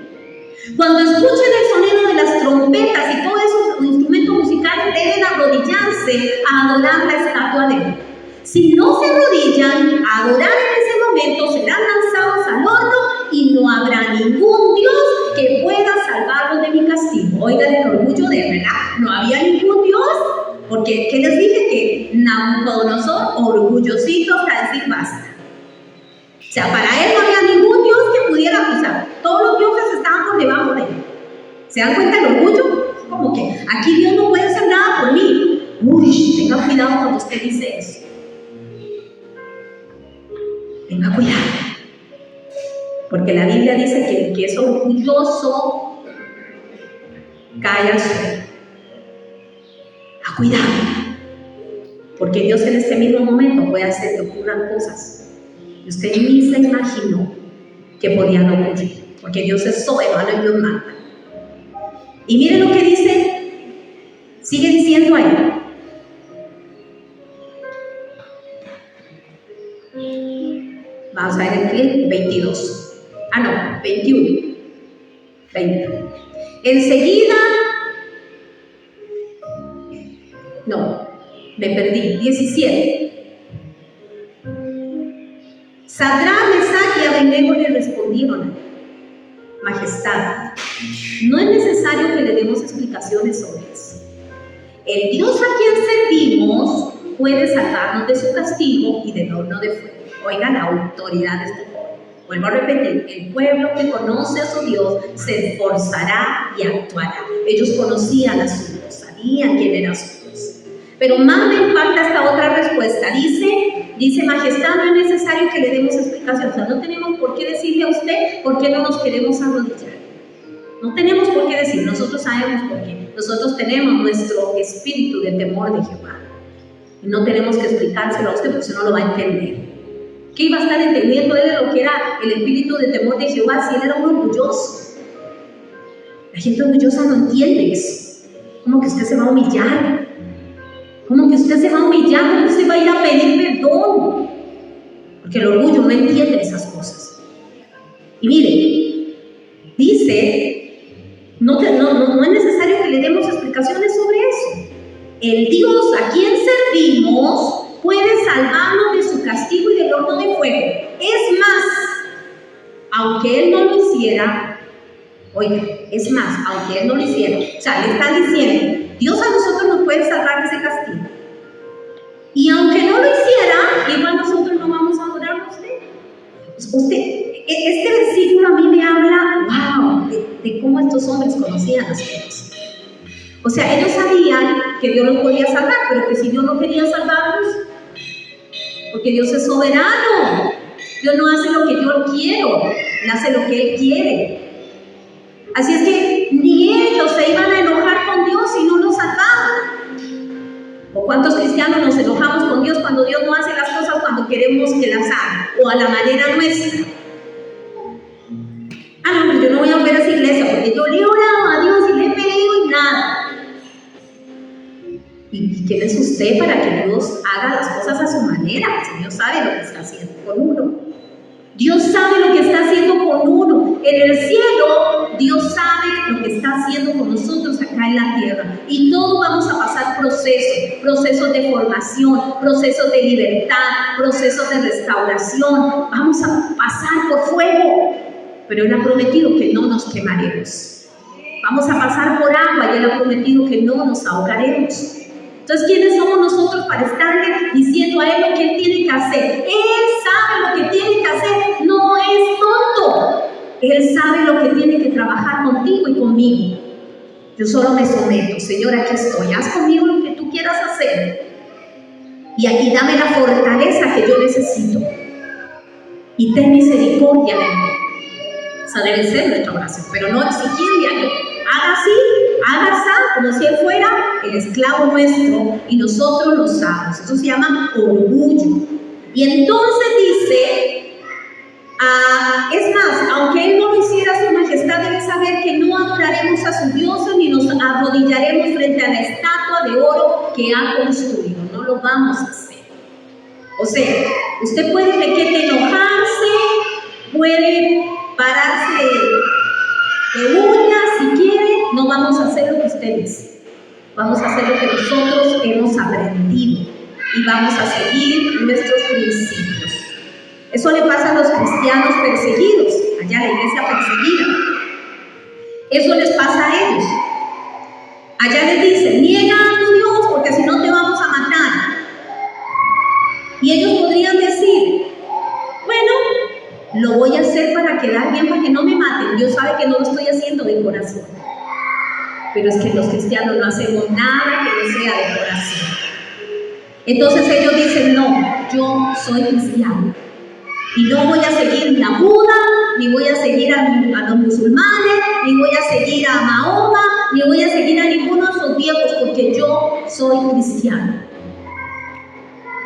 Cuando escuchen el sonido de las trompetas y todos esos instrumentos musicales, deben arrodillarse a adorar la estatua de oro. Si no se arrodillan a adorar en ese momento, serán lanzados al horno y no habrá ningún Dios que pueda salvarlos de mi castigo. Oigan el orgullo de verdad, no había ningún Dios, porque ¿qué les dije? Que Nabucodonosor, orgullosito hasta decir basta. O sea, para él no había ningún Dios que pudiera acusar. Todos los dioses estaban por debajo de él. ¿Se dan cuenta del orgullo? Como que aquí Dios no puede hacer nada por mí. Uy, tenga cuidado cuando usted dice eso. Tenga cuidado. Porque la Biblia dice que el que es orgulloso cae al suelo. Cuidado. Porque Dios en este mismo momento puede hacer que ocurran cosas que usted ni se imaginó que podían ocurrir. Porque Dios es soberano y Dios manda. Y miren lo que dice, sigue diciendo ahí. Vamos a ver el 22. 21. 20. Enseguida, me perdí. 17. Sadrach, Mesach y Abednego le respondieron: Majestad, no es necesario que le demos explicaciones sobre eso. El Dios a quien servimos puede salvarnos de su castigo y del horno de fuego. Oigan la autoridad de este pueblo. Vuelvo a repetir: el pueblo que conoce a su Dios se esforzará y actuará. Ellos conocían a su Dios, sabían quién era su Dios. Pero más me impacta esta otra respuesta. Dice: Majestad, no es necesario que le demos explicación. O sea, no tenemos por qué decirle a usted por qué no nos queremos arrodillar. No tenemos por qué decir, nosotros sabemos por qué. Nosotros tenemos nuestro espíritu de temor de Jehová. Y no tenemos que explicárselo a usted porque no lo va a entender. ¿Qué iba a estar entendiendo él de lo que era el espíritu de temor de Jehová si él era un orgulloso? La gente orgullosa no entiende eso. ¿Cómo que usted se va a humillar? ¿Cómo que usted se va a humillar? ¿Cómo usted va a ir a pedir perdón? Porque el orgullo no entiende esas cosas. Y mire, dice, no es necesario que le demos explicaciones sobre eso. El Dios a quien servimos puede salvarnos de su castigo y del horno de fuego. Es más, aunque Él no lo hiciera, Oiga, es más, aunque él no lo hiciera, o sea, le están diciendo, Dios a nosotros nos puede salvar de ese castigo. Y aunque no lo hiciera, igual nosotros no vamos a adorar a usted. Este versículo a mí me habla, wow, de cómo estos hombres conocían las cosas. O sea, ellos sabían que Dios los podía salvar, pero que si Dios no quería salvarlos, porque Dios es soberano, Dios no hace lo que yo quiero, Él hace lo que Él quiere. Así es que ni ellos se iban a enojar con Dios si no nos salvaban. ¿O cuántos cristianos nos enojamos con Dios cuando Dios no hace las cosas cuando queremos que las haga? O a la manera nuestra. Ah, no, yo no voy a volver a esa iglesia porque yo le he orado a Dios y le he pedido y nada. ¿Y quién es usted para que Dios haga las cosas a su manera? Si Dios sabe lo que está haciendo con uno. Dios sabe lo que está haciendo con uno. En el cielo, Dios sabe lo que está haciendo con nosotros acá en la tierra. Y todos vamos a pasar procesos de formación, procesos de libertad, procesos de restauración. Vamos a pasar por fuego. Pero Él ha prometido que no nos quemaremos. Vamos a pasar por agua y Él ha prometido que no nos ahogaremos. Entonces, ¿quiénes somos nosotros para estarle diciendo a Él lo que Él tiene que hacer? Él sabe lo que tiene que hacer, no es tonto. Él sabe lo que tiene que trabajar contigo y conmigo. Yo solo me someto. Señor, aquí estoy, haz conmigo lo que tú quieras hacer. Y aquí dame la fortaleza que yo necesito. Y ten misericordia de mí. Esa debe ser nuestra oración, pero no exigirle a Dios. Haga así, haga así, como si Él fuera el esclavo nuestro y nosotros los amos. Eso se llama orgullo. Y entonces dice, es más, aunque Él no lo hiciera, su majestad debe saber que no adoraremos a sus dioses ni nos arrodillaremos frente a la estatua de oro que ha construido. No lo vamos a hacer. O sea, usted puede enojarse, puede pararse de uñas si quiere, no vamos a hacer lo que usted dice. Vamos a hacer lo que nosotros hemos aprendido y vamos a seguir nuestros principios. Eso le pasa a los cristianos perseguidos, allá la iglesia perseguida. Eso les pasa a ellos. Allá les dicen, niega a tu Dios porque si no te vamos a matar. Y ellos podrían decir, bueno, lo voy a hacer para quedar bien, para que no me maten. Dios sabe que no lo estoy haciendo de corazón. Pero es que los cristianos no hacemos nada que no sea de corazón. Entonces ellos dicen, no, yo soy cristiano. Y no voy a seguir ni a Buda, ni voy a seguir a los musulmanes, ni voy a seguir a Mahoma, ni voy a seguir a ninguno de esos viejos, porque yo soy cristiano.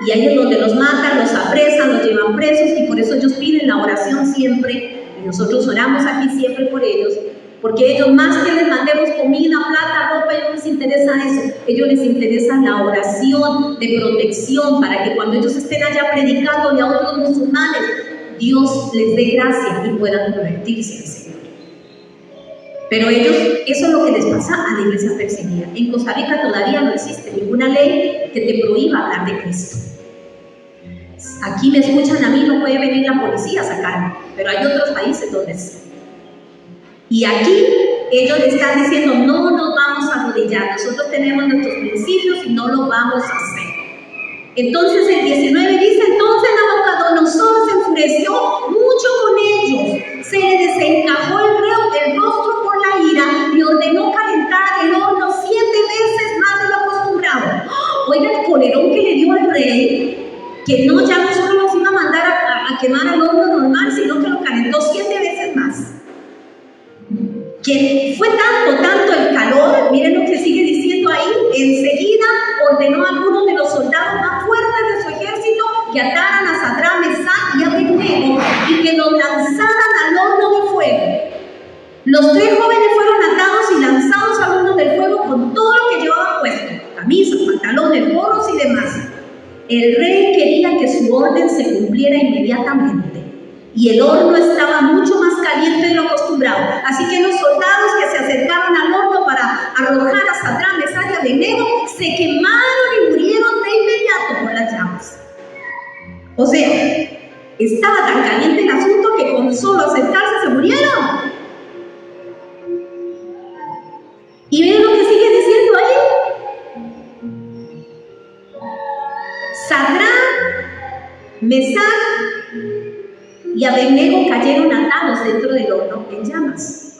Y ahí es donde los matan, los apresan, los llevan presos, y por eso ellos piden la oración siempre, y nosotros oramos aquí siempre por ellos, porque ellos más que les mandemos comida, plata, ropa, a ellos les interesa eso, ellos les interesa la oración de protección, para que cuando ellos estén allá predicándole a otros musulmanes, Dios les dé gracia y puedan convertirse al Señor. Pero ellos, eso es lo que les pasa a la iglesia perseguida. En Costa Rica todavía no existe ninguna ley que te prohíba hablar de Cristo. Aquí me escuchan a mí, no puede venir la policía a sacarme, pero hay otros países donde sí. Y aquí ellos le están diciendo, no nos vamos a arrodillar, nosotros tenemos nuestros principios y no lo vamos a hacer. Entonces el 19 dice, entonces Nabucodonosor se enfureció mucho con ellos, se le desencajó el rostro por la ira y ordenó calentar el horno 7 veces más de lo acostumbrado. Oiga el colerón que le dio al rey, que no, ya no solo los iba a mandar a quemar al horno normal, sino que lo calentó 7 veces más. Que fue tanto el calor, miren lo que sigue diciendo ahí, enseguida ordenó a algunos de los soldados más fuertes de su ejército que ataran a Sadrach, Mesach y Abednego y que los lanzaran al horno de fuego. Los 3 jóvenes fueron atados y lanzados al horno del fuego con todo lo que llevaban puesto, camisas, pantalones, gorros y demás. El rey quería que su orden se cumpliera inmediatamente. Y el horno estaba mucho más caliente de lo acostumbrado. Así que los soldados que se acercaron al horno para arrojar a Sadrach, Mesach y Abednego se quemaron y murieron de inmediato por las llamas. O sea, estaba tan caliente el asunto que con solo acercarse se murieron. Abednego cayeron atados dentro del horno en llamas.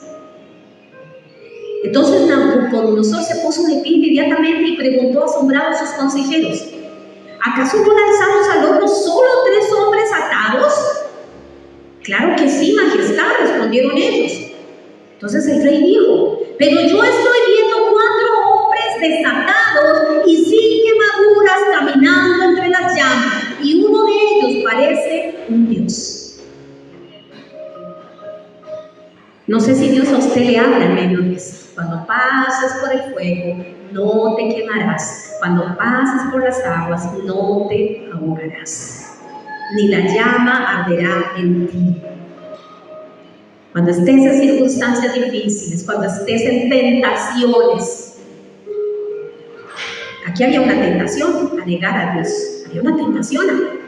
Entonces Nabucodonosor se puso de pie inmediatamente y preguntó asombrado a sus consejeros: ¿acaso no lanzamos al horno solo 3 hombres atados? Claro que sí, majestad, respondieron ellos. Entonces el rey dijo: pero yo estoy viendo 4 hombres desatados y sin quemaduras caminando entre las llamas, y uno de ellos parece un dios. No sé si Dios a usted le habla en medio de eso. Cuando pases por el fuego, no te quemarás. Cuando pases por las aguas, no te ahogarás. Ni la llama arderá en ti. Cuando estés en circunstancias difíciles, cuando estés en tentaciones. Aquí había una tentación a negar a Dios. Había una tentación.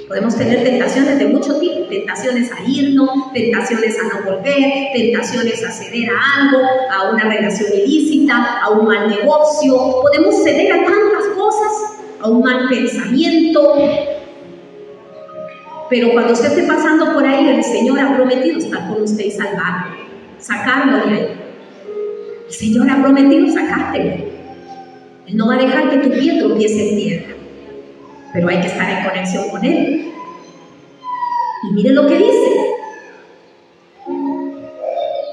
Podemos tener tentaciones de mucho tipo, tentaciones a irnos, tentaciones a no volver, tentaciones a ceder a algo, a una relación ilícita, a un mal negocio. Podemos ceder a tantas cosas, a un mal pensamiento. Pero cuando usted esté pasando por ahí, el Señor ha prometido estar con usted y salvarlo, sacarlo de ahí. El Señor ha prometido sacártelo. Él no va a dejar que tu pie tropiece en tierra. Pero hay que estar en conexión con Él. Y miren lo que dice.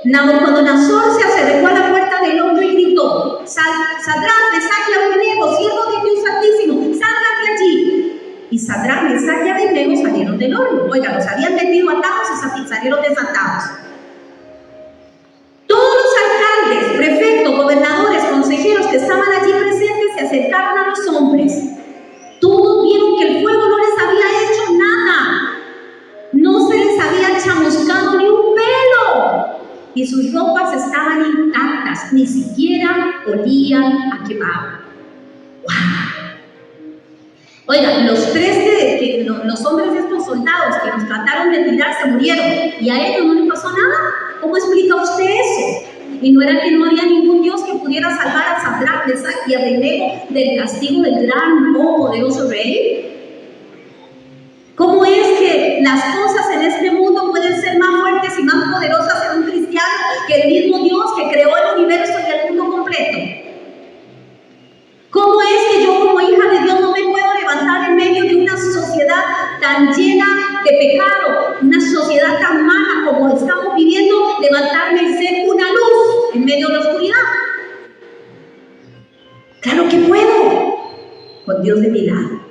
Nabucodonosor se acercó a la puerta del horno y gritó: Sadrac, Mesach y Abednego, siervos de Dios Altísimo, salgan de allí. Y Sadrac, Mesach y Abednego salieron del horno. Oiga, los habían metido atados y salieron desatados. Todos los alcaldes, prefectos, gobernadores, consejeros que estaban allí presentes se acercaron a los hombres. Todos vieron que el fuego no les había hecho nada. No se les había chamuscado ni un pelo. Y sus ropas estaban intactas, ni siquiera olían a quemado. ¡Wow! Oigan, los hombres de estos soldados que nos trataron de tirar se murieron y a ellos no les pasó nada. ¿Cómo explica usted eso? Y no era que no había ningún Dios que pudiera salvar a Sadrac, Mesach y Abednego del castigo del gran, poderoso rey. ¿Cómo es que las cosas en este mundo pueden ser más fuertes y más poderosas en un cristiano que el mismo Dios que creó el universo y el mundo completo? ¿Cómo es que yo como hija de Dios no me puedo levantar en medio de una sociedad tan llena de pecado, una sociedad tan mala como estamos viviendo, levantarme y ser una luz en medio de la oscuridad? Claro que puedo, con Dios de mi lado,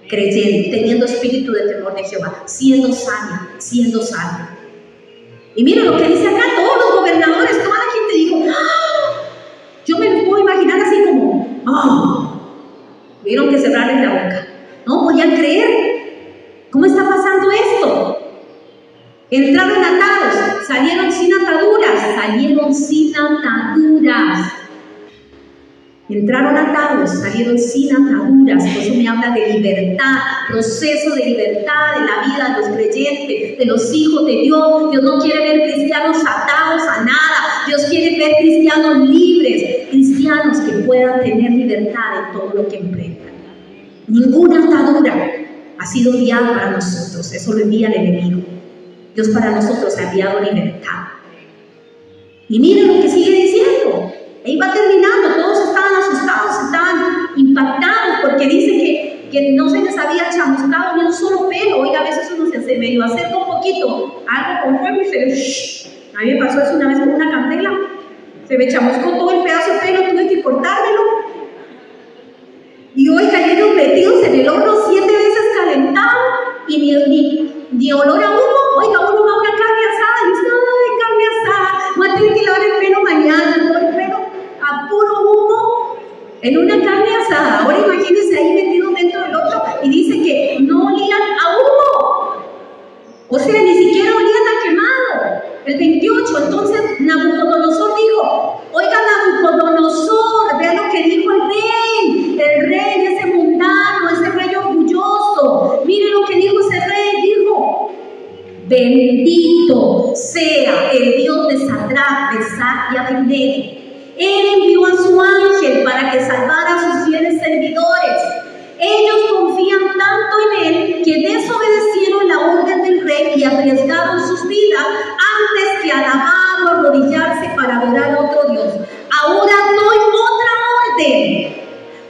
creyendo, teniendo espíritu de temor de Jehová, siendo sabia, siendo sabia. Y mira lo que dice acá, todos los gobernadores, toda la gente dijo: ¡ah! Yo me lo puedo imaginar así como: ¡oh! Tuvieron que cerrarles la boca. No podían creer. ¿Cómo está pasando esto? Entraron atados, salieron sin ataduras, Entraron atados, salieron sin ataduras. Por eso me habla de libertad, proceso de libertad de la vida de los creyentes, de los hijos de Dios. Dios no quiere ver cristianos atados a nada. Dios quiere ver cristianos libres, cristianos que puedan tener libertad en todo lo que emprendan. Ninguna atadura ha sido enviada para nosotros, eso lo envía el enemigo. Dios para nosotros ha enviado libertad. Y miren lo que sigue diciendo. Ahí va terminando, todos estaban asustados, estaban impactados porque dice que no se les había chamuscado ni un solo pelo. Oiga, a veces uno se medio acerca un poquito, algo con fuego y se shh. A mí me pasó eso una vez con una candela. Se me chamuscó todo el pedazo de pelo, tuve que cortármelo. Y hoy cayeron metidos en el horno 7 veces calentado y ni olor a humo. Oiga, uno va a una carne asada y dice: ¡ay, carne asada! Voy a tener que lavar el pelo mañana, todo el pelo a puro humo en una carne asada. Ahora imagínense ahí metidos dentro del otro y dice que no olían a humo. O sea, ni siquiera olían a quemado. El 28, entonces Nabucodonosor dijo: oiga, Nabucodonosor, vea lo que dijo el rey ese mundano, ese rey orgulloso. Mire lo que dijo ese rey, dijo: bendito sea el Dios de Sadrac, Mesach y Abednego. Él envió a su ángel para que salvara a sus fieles servidores. Ellos confían tanto en él que desobedecieron la orden del rey y arriesgaron sus vidas antes que alabar o arrodillarse para adorar a otro Dios. Ahora doy otra orden.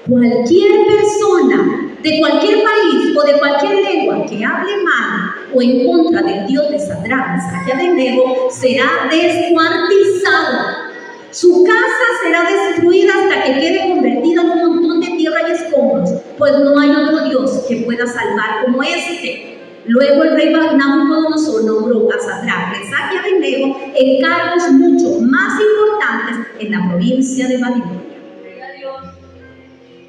Cualquier persona de cualquier país o de cualquier lengua que hable mal o en contra del Dios de Sadrach, Mesach y Abednego será descuartizado. Su casa será destruida hasta que quede convertida en un montón de tierra y escombros, pues no hay otro Dios que pueda salvar como este. Luego el rey Nabucodonosor nombró a Sadrach, Mesach y Abednego en cargos mucho más importantes en la provincia de Babilonia.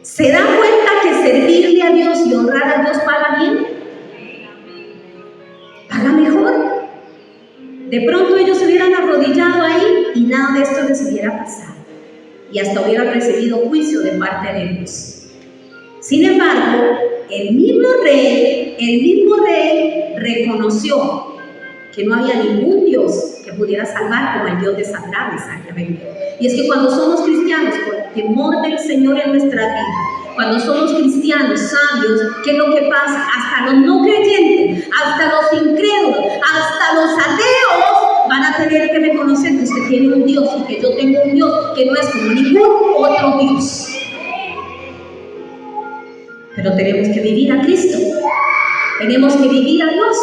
¿Se dan cuenta que servirle a Dios y honrar a Dios paga bien? ¿Paga mejor? De pronto ellos se hubieran arrodillado ahí y nada de esto les hubiera pasado. Y hasta hubieran recibido juicio de parte de Dios. Sin embargo, el mismo rey reconoció que no había ningún Dios que pudiera salvar como el Dios de Sadrach, Mesach y Abednego. Y es que cuando somos cristianos, por temor del Señor en nuestra vida, cuando somos cristianos sabios, ¿qué es lo que pasa? Hasta los no creyentes, hasta los incrédulos, hasta los ateos van a tener que reconocer que usted tiene un Dios y que yo tengo un Dios que no es como ningún otro Dios. Pero tenemos que vivir a Cristo, tenemos que vivir a Dios.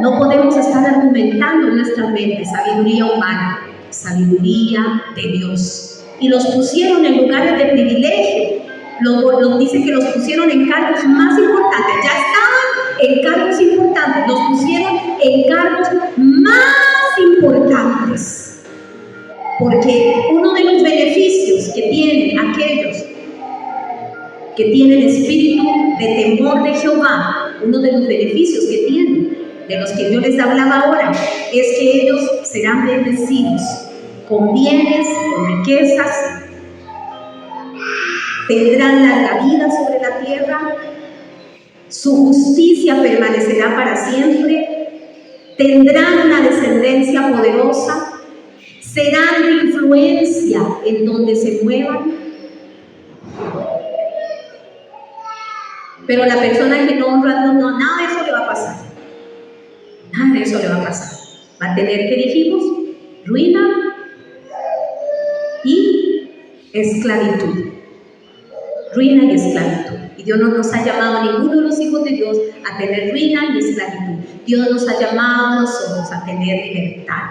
No podemos estar argumentando en nuestras mentes sabiduría humana, sabiduría de Dios. Y los pusieron en lugares de privilegio. Dice que los pusieron en cargos más importantes. Ya estaban en cargos importantes, los pusieron en cargos más importantes. Porque uno de los beneficios que tienen aquellos que tienen espíritu de temor de Jehová, uno de los beneficios que tienen, de los que yo les hablaba ahora, es que ellos serán bendecidos con bienes, con riquezas, tendrán larga vida sobre la tierra, su justicia permanecerá para siempre, tendrán una descendencia poderosa, serán de influencia en donde se muevan. Pero la persona que no honra a Dios, no, nada de eso le va a pasar. Nada de eso le va a pasar. Va a tener, ¿qué dijimos? Ruina y esclavitud. Ruina y esclavitud. Y Dios no nos ha llamado a ninguno de los hijos de Dios a tener ruina y esclavitud. Dios nos ha llamado a nosotros a tener libertad.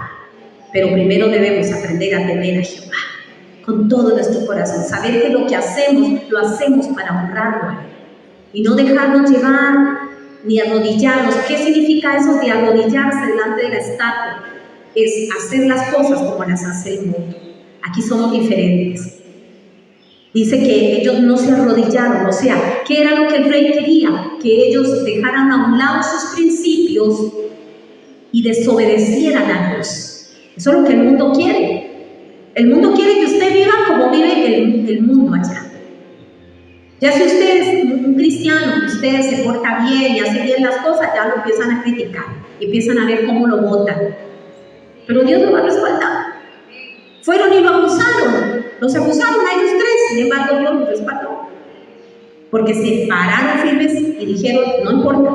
Pero primero debemos aprender a temer a Jehová con todo nuestro corazón. Saber que lo que hacemos, lo hacemos para honrarlo a Él. Y no dejarnos llevar ni arrodillarnos. ¿Qué significa eso de arrodillarse delante de la estatua? Es hacer las cosas como las hace el mundo. Aquí somos diferentes. Dice que ellos no se arrodillaron, o sea, ¿qué era lo que el rey quería? Que ellos dejaran a un lado sus principios y desobedecieran a Dios. Eso es lo que el mundo quiere. El mundo quiere que usted viva como vive el mundo allá. Ya si usted es un cristiano, usted se porta bien y hace bien las cosas, ya lo empiezan a criticar y empiezan a ver cómo lo votan. Pero Dios lo va a respaldar. Fueron y lo acusaron. Los acusaron a ellos tres, sin embargo Dios los respaldó. Porque se pararon firmes y dijeron, no importa,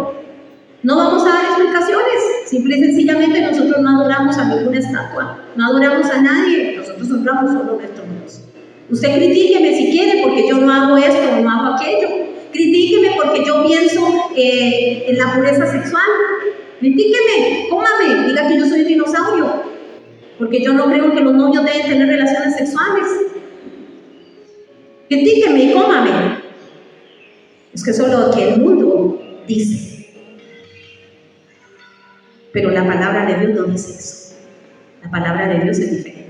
no vamos a dar explicaciones. Simple y sencillamente nosotros no adoramos a ninguna estatua, no adoramos a nadie, nosotros honramos solo a nuestro Dios. Usted critíqueme si quiere porque yo no hago esto o no hago aquello. Critíqueme porque yo pienso en la pureza sexual. Critíqueme, cómame, diga que yo soy un dinosaurio. Porque yo no creo que los novios deben tener relaciones sexuales. Critíqueme y cómame. Es que eso es lo que el mundo dice. Pero la palabra de Dios no dice eso. La palabra de Dios es diferente.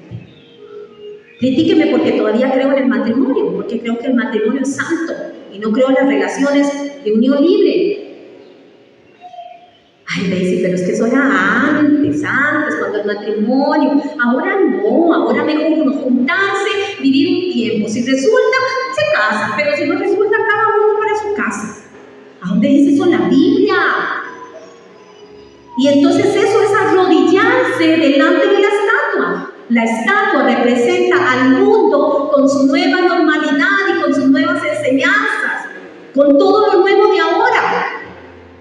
Critíqueme porque todavía creo en el matrimonio, porque creo que el matrimonio es santo y no creo en las relaciones de unión libre. Ay, Daisy, pero es que eso era antes, cuando el matrimonio. Ahora no, ahora mejor uno juntarse, vivir un tiempo. Si resulta, se casa, pero si no resulta, cada uno para su casa. ¿A dónde dice eso en la Biblia? Y entonces eso es arrodillarse delante de la estatua. La estatua representa al mundo con su nueva normalidad y con sus nuevas enseñanzas. con todo lo nuevo de ahora.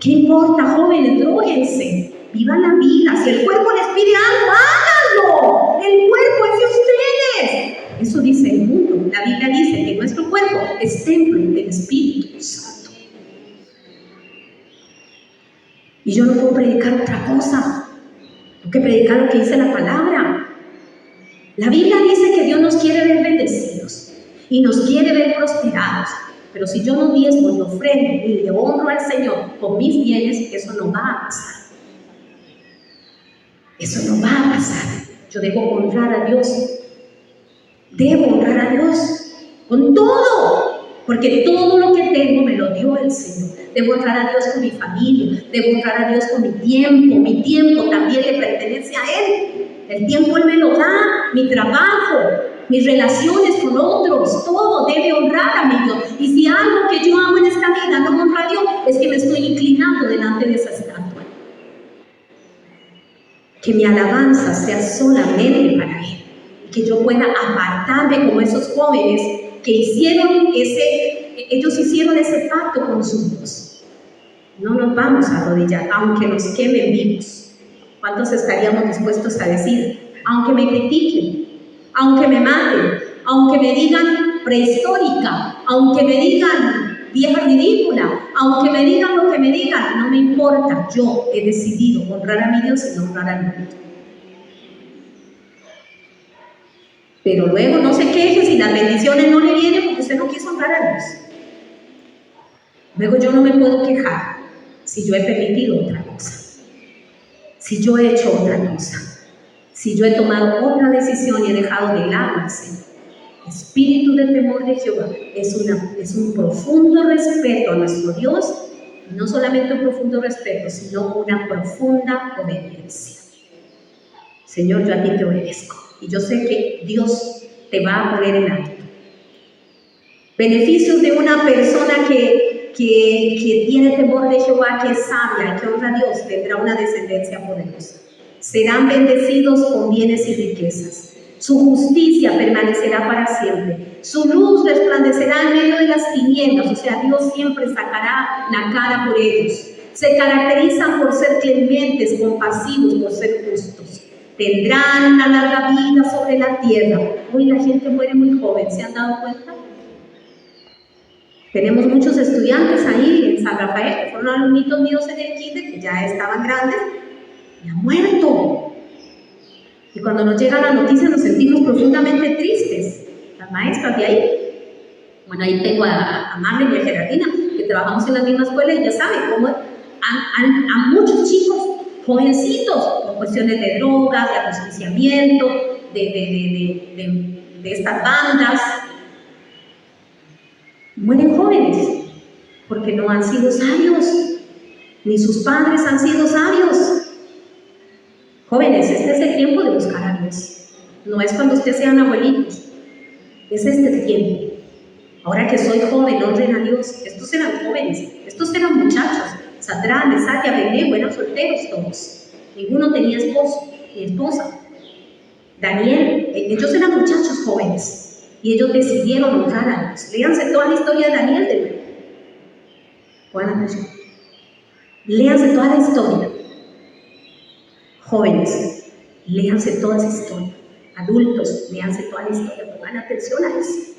¿Qué importa, jóvenes? Dróguense, vivan la vida. Si el cuerpo les pide algo, háganlo. El cuerpo es de ustedes. Eso dice el mundo. La Biblia dice que nuestro cuerpo es templo del Espíritu Santo. Y yo no puedo predicar otra cosa. Tengo que predicar lo que dice la palabra. La Biblia dice que Dios nos quiere ver bendecidos y nos quiere ver prosperados. Pero si yo no diezmo y ofrendo y le honro al Señor con mis bienes, eso no va a pasar. Eso no va a pasar. Yo debo honrar a Dios. Debo honrar a Dios con todo, porque todo lo que tengo me lo dio el Señor. Debo honrar a Dios con mi familia, debo honrar a Dios con mi tiempo también le pertenece a Él. El tiempo Él me lo da, mi trabajo, mis relaciones con otros, todo debe honrar a mi Dios. Y si algo que yo amo en esta vida no honra a Dios, es que me estoy inclinando delante de esa estatua. Que mi alabanza sea solamente para Él. Que yo pueda apartarme como esos jóvenes que ellos hicieron ese pacto con su Dios. No nos vamos a arrodillar, aunque nos quemen vivos. ¿Cuántos estaríamos dispuestos a decir? Aunque me critiquen, aunque me maten, aunque me digan prehistórica, aunque me digan vieja ridícula, aunque me digan lo que me digan, no me importa. Yo he decidido honrar a mi Dios y no honrar al mundo. Pero luego no se queje si las bendiciones no le vienen porque usted no quiso honrar a Dios. Luego yo no me puedo quejar si yo he permitido otra cosa, si yo he hecho otra cosa, si yo he tomado otra decisión y he dejado de lado al Señor. Espíritu de temor de Jehová es un profundo respeto a nuestro Dios, y no solamente un profundo respeto, sino una profunda obediencia. Señor, yo a ti te obedezco. Y yo sé que Dios te va a poner en alto. Beneficios de una persona que tiene temor de Jehová, que es sabia, que honra a Dios, tendrá una descendencia poderosa. Serán bendecidos con bienes y riquezas. Su justicia permanecerá para siempre. Su luz resplandecerá en medio de las tinieblas. O sea, Dios siempre sacará la cara por ellos. Se caracterizan por ser clementes, compasivos, por ser justos. Tendrán una larga vida sobre la tierra. Hoy la gente muere muy joven, ¿se han dado cuenta? Tenemos muchos estudiantes ahí en San Rafael, que fueron alumnitos míos en el kinder, que ya estaban grandes, y han muerto. Y cuando nos llega la noticia nos sentimos profundamente tristes. Las maestras de ahí, bueno, ahí tengo a Marlene y a Gerardina, que trabajamos en la misma escuela, y ya saben cómo a muchos chicos jovencitos, por cuestiones de drogas, de ajusticiamiento, de estas bandas, mueren jóvenes, porque no han sido sabios, ni sus padres han sido sabios. Jóvenes, este es el tiempo de buscar a Dios. No es cuando ustedes sean abuelitos, es este el tiempo. Ahora que soy joven, honren a Dios. Estos eran jóvenes, estos eran muchachos. Sadrán, Mesach y Abednego eran solteros todos. Ninguno tenía esposo ni esposa. Daniel, ellos eran muchachos jóvenes y ellos decidieron honrar a Dios. Léanse toda la historia de Daniel de nuevo. Buena atención. Léanse toda la historia. Jóvenes, léanse toda esa historia. Adultos, léanse toda la historia. Pongan atención a eso.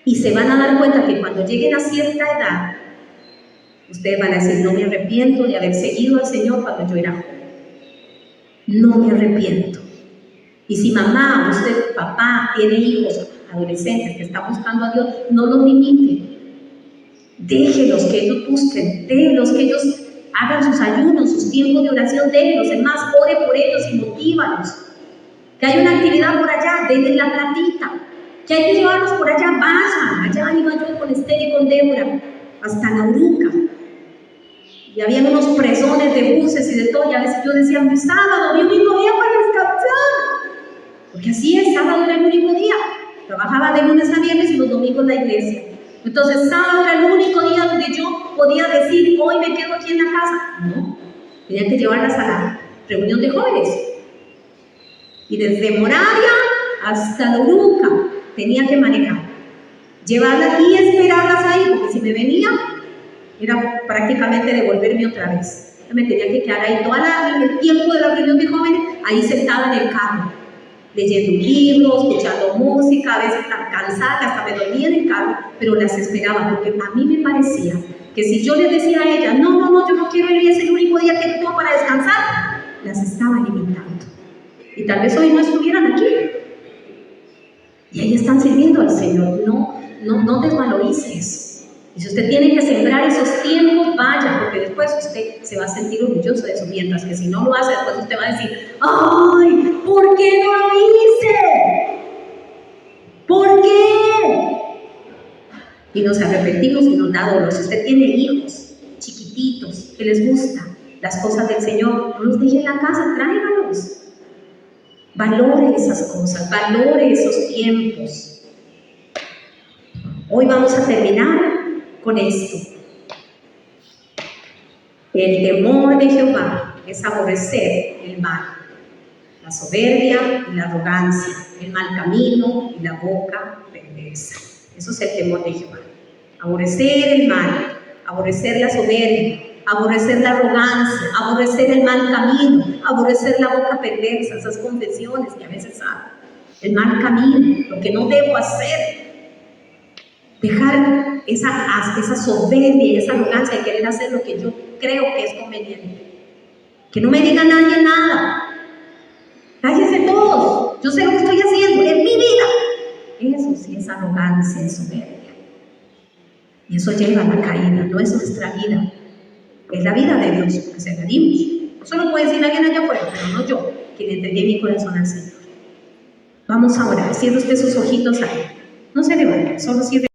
Y se van a dar cuenta que cuando lleguen a cierta edad, ustedes van a decir: no me arrepiento de haber seguido al Señor cuando yo era joven. No me arrepiento. Y si mamá, usted, papá, tiene hijos adolescentes que están buscando a Dios, no los limite. Déjelos que ellos busquen, déjelos que ellos hagan sus ayunos, sus tiempos de oración, déjelos. Es más, ore por ellos y motívalos. Que hay una actividad por allá, denle la platita. Que hay que llevarlos por allá, vayan. Allá iba yo con Esther y con Débora, hasta Nauruca. Y había unos presones de buses y de todo, y a veces yo decía: mi sábado, mi único día para descansar. Porque así es, sábado era el único día. Trabajaba de lunes a viernes y los domingos la iglesia. Entonces, sábado era el único día donde yo podía decir: hoy me quedo aquí en la casa. No, tenía que llevarlas a la reunión de jóvenes. Y desde Moravia hasta Nauruca tenía que manejar. llevarlas y esperarlas ahí, porque si me venía, era prácticamente devolverme otra vez. Yo me tenía que quedar ahí todo el tiempo de la reunión de jóvenes, ahí sentada en el carro, leyendo un libro, escuchando música, a veces tan cansada que hasta me dormía en el carro, pero las esperaba, porque a mí me parecía que si yo les decía a ellas, no, yo no quiero ir, es el único día que tengo para descansar, las estaba limitando. Y tal vez hoy no estuvieran aquí. Y ahí están sirviendo al Señor. No desvalorice eso. Y si usted tiene que sembrar esos tiempos, vaya, porque después usted se va a sentir orgulloso de eso. Mientras que si no lo hace, después usted va a decir, ¡ay! ¿Por qué no lo hice? ¿Por qué? Y nos arrepentimos y nos da dolor. Si usted tiene hijos chiquititos que les gusta las cosas del Señor, no los deje en la casa, tráigalos. Valore esas cosas, valore esos tiempos. Hoy vamos a terminar con esto. El temor de Jehová es aborrecer el mal, la soberbia y la arrogancia, el mal camino y la boca perversa. Eso es el temor de Jehová. Aborrecer el mal, aborrecer la soberbia, aborrecer la arrogancia, aborrecer el mal camino, aborrecer la boca perversa, esas confesiones que a veces hago, el mal camino, lo que no debo hacer, dejar esa soberbia y esa arrogancia de querer hacer lo que yo creo que es conveniente, que no me diga nadie nada, cállense todos, yo sé lo que estoy haciendo en mi vida. Eso sí es arrogancia y soberbia, y eso lleva a la caída. No es nuestra vida, es la vida de Dios que se la dimos. Eso lo puede decir alguien allá afuera, pero no yo, que le entregué mi corazón al Señor. Vamos a orar. Cierre usted sus ojitos ahí. No se levanten, solo cierre.